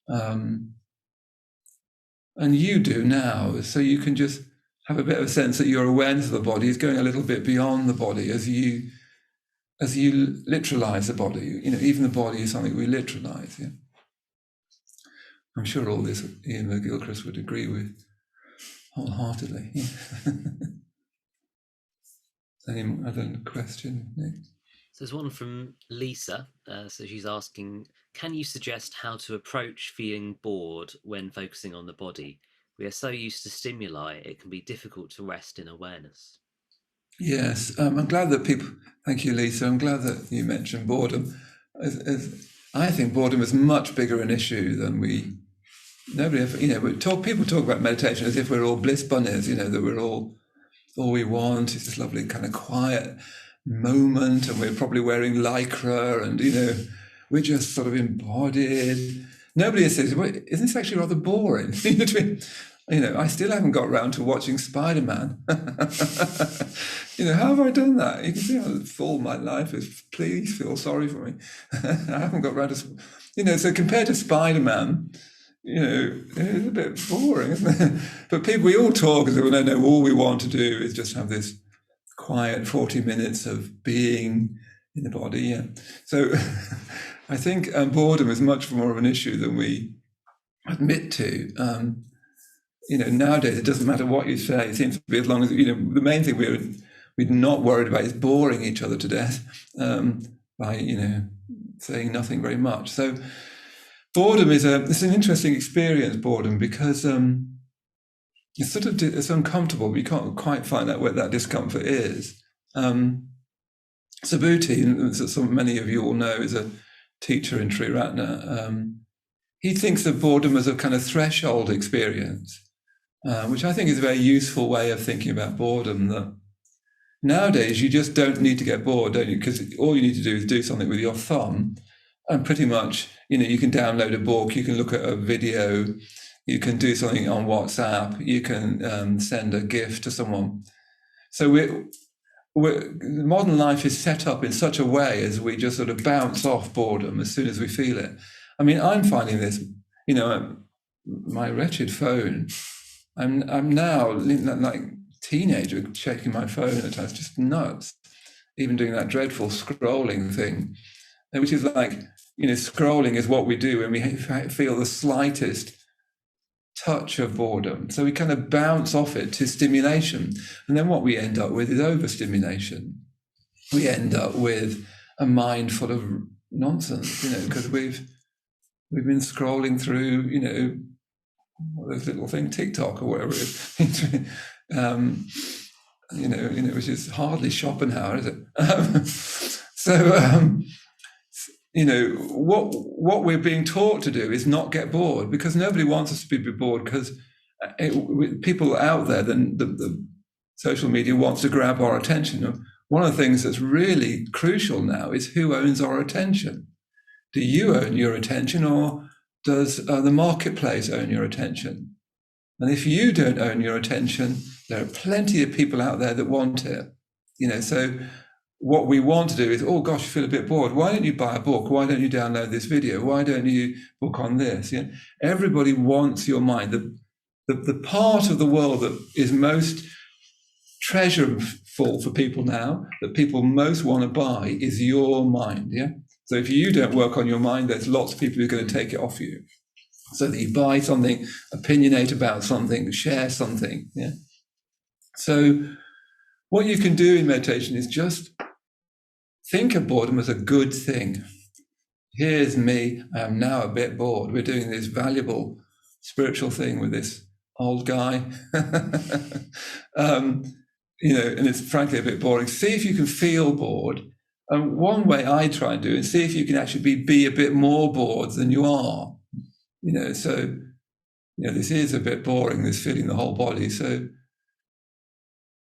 And you do now, so you can just have a bit of a sense that your awareness of the body is going a little bit beyond the body as you literalize the body. Even the body is something we literalize. Yeah? I'm sure all this Iain McGilchrist would agree with wholeheartedly. Yeah. Any other question, Nick? So there's one from Lisa. So she's asking, can you suggest how to approach feeling bored when focusing on the body? We are so used to stimuli, it can be difficult to rest in awareness. Yes, I'm glad that thank you, Lisa, I'm glad that you mentioned boredom. I think boredom is much bigger an issue than people talk about meditation as if we're all bliss bunnies, that we're all we want is this lovely kind of quiet moment, and we're probably wearing lycra, and, we're just sort of embodied. Nobody says, well, isn't this actually rather boring? I still haven't got around to watching Spider-Man. How have I done that? You can see how full my life is. Please feel sorry for me. I haven't got around to, so compared to Spider-Man, it's a bit boring, isn't it? But we all talk as if all we want to do is just have this quiet 40 minutes of being in the body. Yeah. So I think boredom is much more of an issue than we admit to. Nowadays it doesn't matter what you say. It seems to be, as long as the main thing we're not worried about is boring each other to death by saying nothing very much. So boredom it's an interesting experience. Boredom, because it's uncomfortable, but you can't quite find out where that discomfort is. Subhuti, so many of you all know, is a teacher in Triratna. He thinks of boredom as a kind of threshold experience, which I think is a very useful way of thinking about boredom. That nowadays you just don't need to get bored, don't you? Because all you need to do is do something with your thumb, and pretty much, you can download a book, you can look at a video, you can do something on WhatsApp, you can send a gift to someone. So modern life is set up in such a way as we just sort of bounce off boredom as soon as we feel it. I mean, I'm finding this, my wretched phone. I'm now like teenager checking my phone at times, just nuts. Even doing that dreadful scrolling thing, which is like, scrolling is what we do when we feel the slightest touch of boredom. So we kind of bounce off it to stimulation. And then what we end up with is overstimulation. We end up with a mind full of nonsense, because we've been scrolling through, this little thing, TikTok or whatever it is, which is hardly Schopenhauer, is it? What we're being taught to do is not get bored, because nobody wants us to be bored, because people out there, the social media wants to grab our attention. One of the things that's really crucial now is who owns our attention. Do you own your attention, or does the marketplace own your attention? And if you don't own your attention, there are plenty of people out there that want it. So what we want to do is, oh gosh, you feel a bit bored. Why don't you buy a book? Why don't you download this video? Why don't you book on this? Everybody wants your mind. The part of the world that is most treasureful for people now, that people most want to buy, is your mind. Yeah. So if you don't work on your mind, there's lots of people who are going to take it off you. So that you buy something, opinionate about something, share something. Yeah. So what you can do in meditation is just think of boredom as a good thing. Here's me, I am now a bit bored. We're doing this valuable spiritual thing with this old guy. And it's frankly a bit boring. See if you can feel bored. And one way I try and do it is see if you can actually be a bit more bored than you are. This is a bit boring, this feeling the whole body. So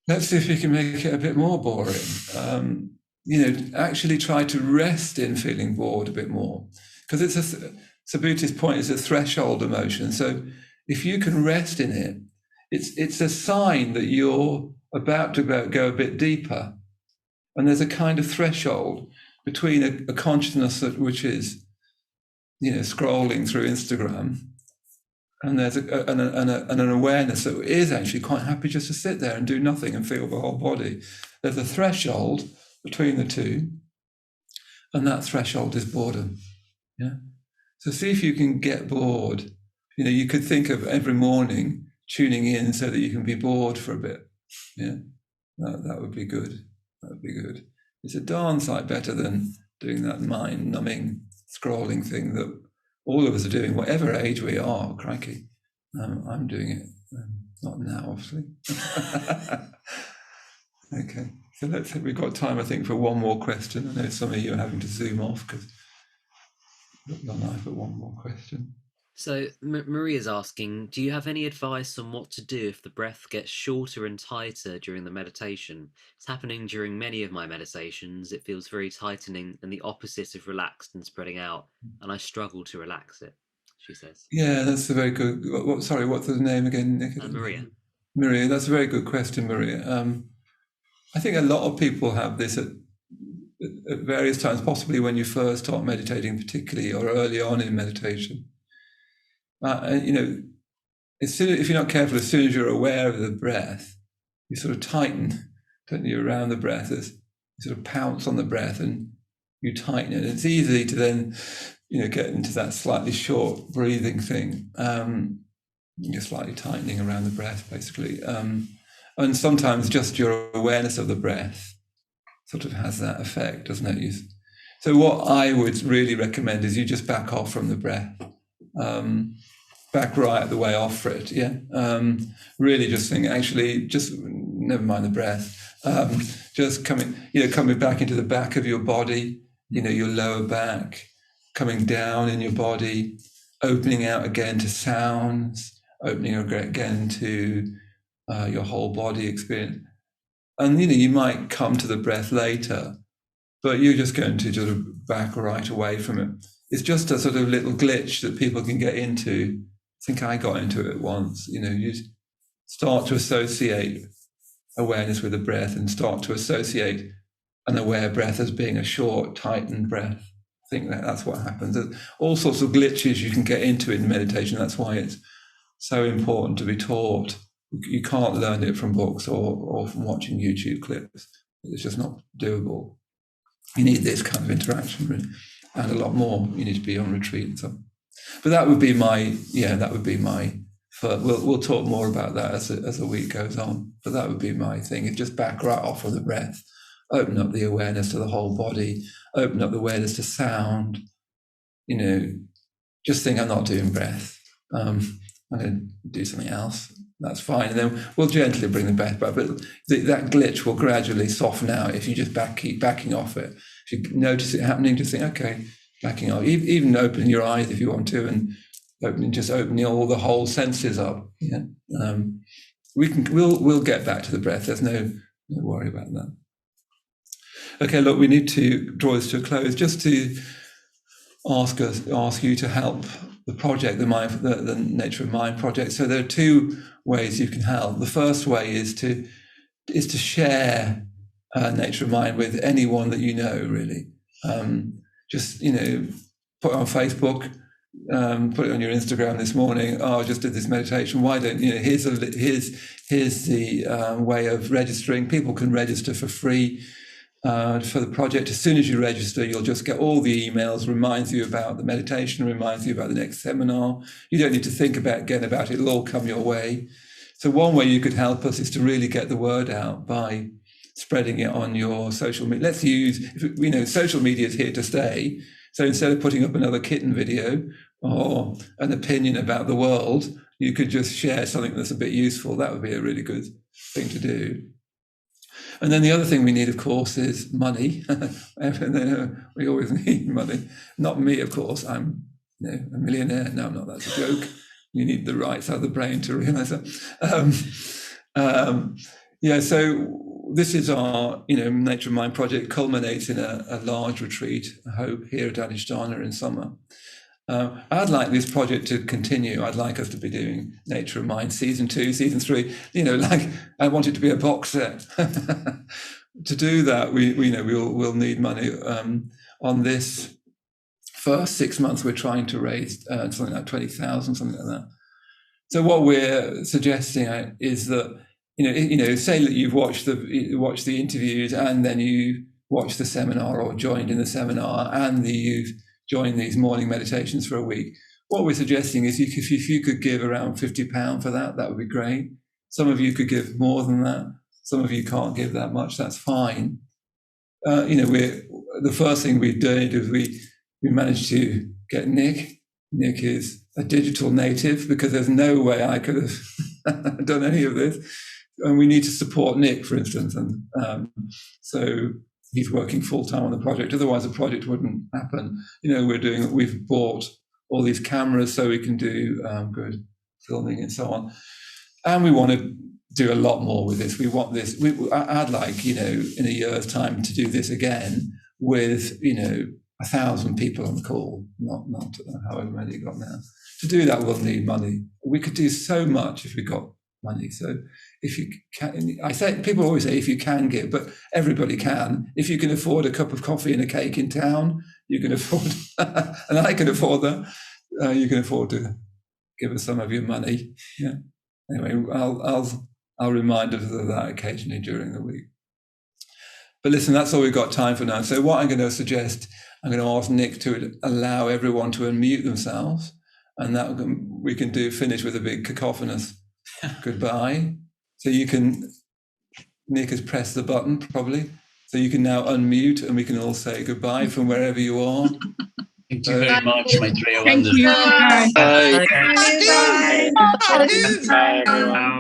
let's see if we can make it a bit more boring. Actually try to rest in feeling bored a bit more, because Subhuti's point is a threshold emotion. So if you can rest in it, it's a sign that you're about to go a bit deeper. And there's a kind of threshold between a consciousness which is, scrolling through Instagram, and there's an awareness that is actually quite happy just to sit there and do nothing and feel the whole body. There's a threshold between the two, and that threshold is boredom. Yeah. So see if you can get bored. You could think of every morning tuning in so that you can be bored for a bit. Yeah. That would be good. That would be good. It's a darn sight better than doing that mind-numbing scrolling thing that all of us are doing, whatever age we are. Crikey. I'm doing it. Not now, obviously. Okay. So we've got time, I think, for one more question. I know some of you are having to zoom off because you're live, but one more question. So Maria's asking, do you have any advice on what to do if the breath gets shorter and tighter during the meditation? It's happening during many of my meditations. It feels very tightening and the opposite of relaxed and spreading out, and I struggle to relax it, she says. Yeah, that's a very good... Sorry, what's the name again, Nick? Maria. Maria, that's a very good question, Maria. I think a lot of people have this at various times, possibly when you first start meditating particularly, or early on in meditation. If you're not careful, as soon as you're aware of the breath, you sort of tighten, don't you, around the breath. You sort of pounce on the breath and you tighten it. It's easy to then, get into that slightly short breathing thing. You're slightly tightening around the breath, basically. And sometimes just your awareness of the breath sort of has that effect, doesn't it? So what I would really recommend is you just back off from the breath. back right the way off for it. Yeah. Really just think, actually, just never mind the breath. Just coming back into the back of your body, your lower back, coming down in your body, opening out again to sounds, opening again to your whole body experience. And, you might come to the breath later, but you're just going to sort of back right away from it. It's just a sort of little glitch that people can get into. I think I got into it once. You start to associate awareness with the breath and start to associate an aware breath as being a short, tightened breath. I think that's what happens. There's all sorts of glitches you can get into in meditation. That's why it's so important to be taught. You can't learn it from books or from watching YouTube clips. It's just not doable. You need this kind of interaction, really, and a lot more. You need to be on retreat and so. But that would be my. We'll talk more about that as the week goes on. But that would be my thing. It's just back right off of the breath, open up the awareness to the whole body, open up the awareness to sound. Just think, I'm not doing breath. I'm going to do something else. That's fine. And then we'll gently bring the breath back. But that glitch will gradually soften out if you just keep backing off it. If you notice it happening, just think, okay, backing off. Even open your eyes if you want to, and opening all the whole senses up. Yeah. We'll get back to the breath. There's no worry about that. Okay, look, we need to draw this to a close. Just to ask you to help the project, the Nature of Mind project. So there are two ways you can help. The first way is to share Nature of Mind with anyone that you know, really. Just put it on Facebook, put it on your Instagram this morning. Oh, I just did this meditation. Why don't here's the way of registering. People can register for free for the project. As soon as you register, you'll just get all the emails, reminds you about the meditation, reminds you about the next seminar. You don't need to think about it. It'll all come your way. So one way you could help us is to really get the word out by spreading it on your social media. Let's use, social media is here to stay. So instead of putting up another kitten video or an opinion about the world, you could just share something that's a bit useful. That would be a really good thing to do. And then the other thing we need, of course, is money. We always need money. Not me, of course. I'm a millionaire. No, I'm not. That's a joke. You need the right side of the brain to realise that. So this is our, Nature of Mind project. Culminates in a large retreat, I hope, here at Adhisthana in summer. I'd like this project to continue. I'd like us to be doing Nature of Mind season 2, season 3. I want it to be a box set. To do that, we'll need money. On this first 6 months, we're trying to raise something like 20,000, something like that. So what we're suggesting is that say that you've watched the interviews and then you watched the seminar or joined in the seminar and you've joined these morning meditations for a week. What we're suggesting is if you could give around £50 for that would be great. Some of you could give more than that. Some of you can't give that much. That's fine. The first thing we did is we managed to get Nick. Nick is a digital native because there's no way I could have done any of this. And we need to support Nick, for instance. And so he's working full-time on the project. Otherwise, the project wouldn't happen. We've bought all these cameras so we can do good filming and so on. And we want to do a lot more with this. We want this. I'd like, in a year's time to do this again with, 1,000 people on the call, not however many you got now. To do that, we'll need money. We could do so much if we got money. So if you can, people always say if you can give, but everybody can. If you can afford a cup of coffee and a cake in town, you can afford, and I can afford that. You can afford to give us some of your money. Yeah. Anyway, I'll remind us of that occasionally during the week. But listen, that's all we've got time for now. So what I'm going to suggest, I'm going to ask Nick to allow everyone to unmute themselves, and that we can finish with a big cacophonous goodbye. So Nick has pressed the button probably. So you can now unmute and we can all say goodbye from wherever you are. Thank you very much, Maitreyabandhu. Thank you. Bye. Bye.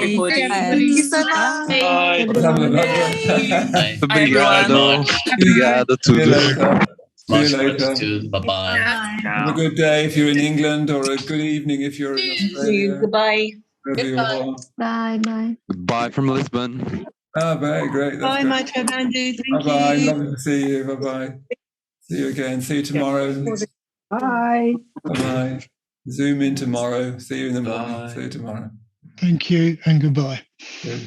Thank you so much. Bye. Bye. Obrigado. Obrigado See you tudo. later. See Much you later. gratitude. Bye-bye. Have a good day if you're in England, or a good evening if you're in Australia. Goodbye. Wherever you are. Bye bye. Bye from Lisbon. Ah, very great. That's Bye, great. Maitreyabandhu. Thank Bye-bye. you. Lovely to see you. Bye-bye. See you again. See you tomorrow. Bye. Bye-bye. Zoom in tomorrow. See you in the morning. Bye. See you tomorrow. Thank you and goodbye. Good.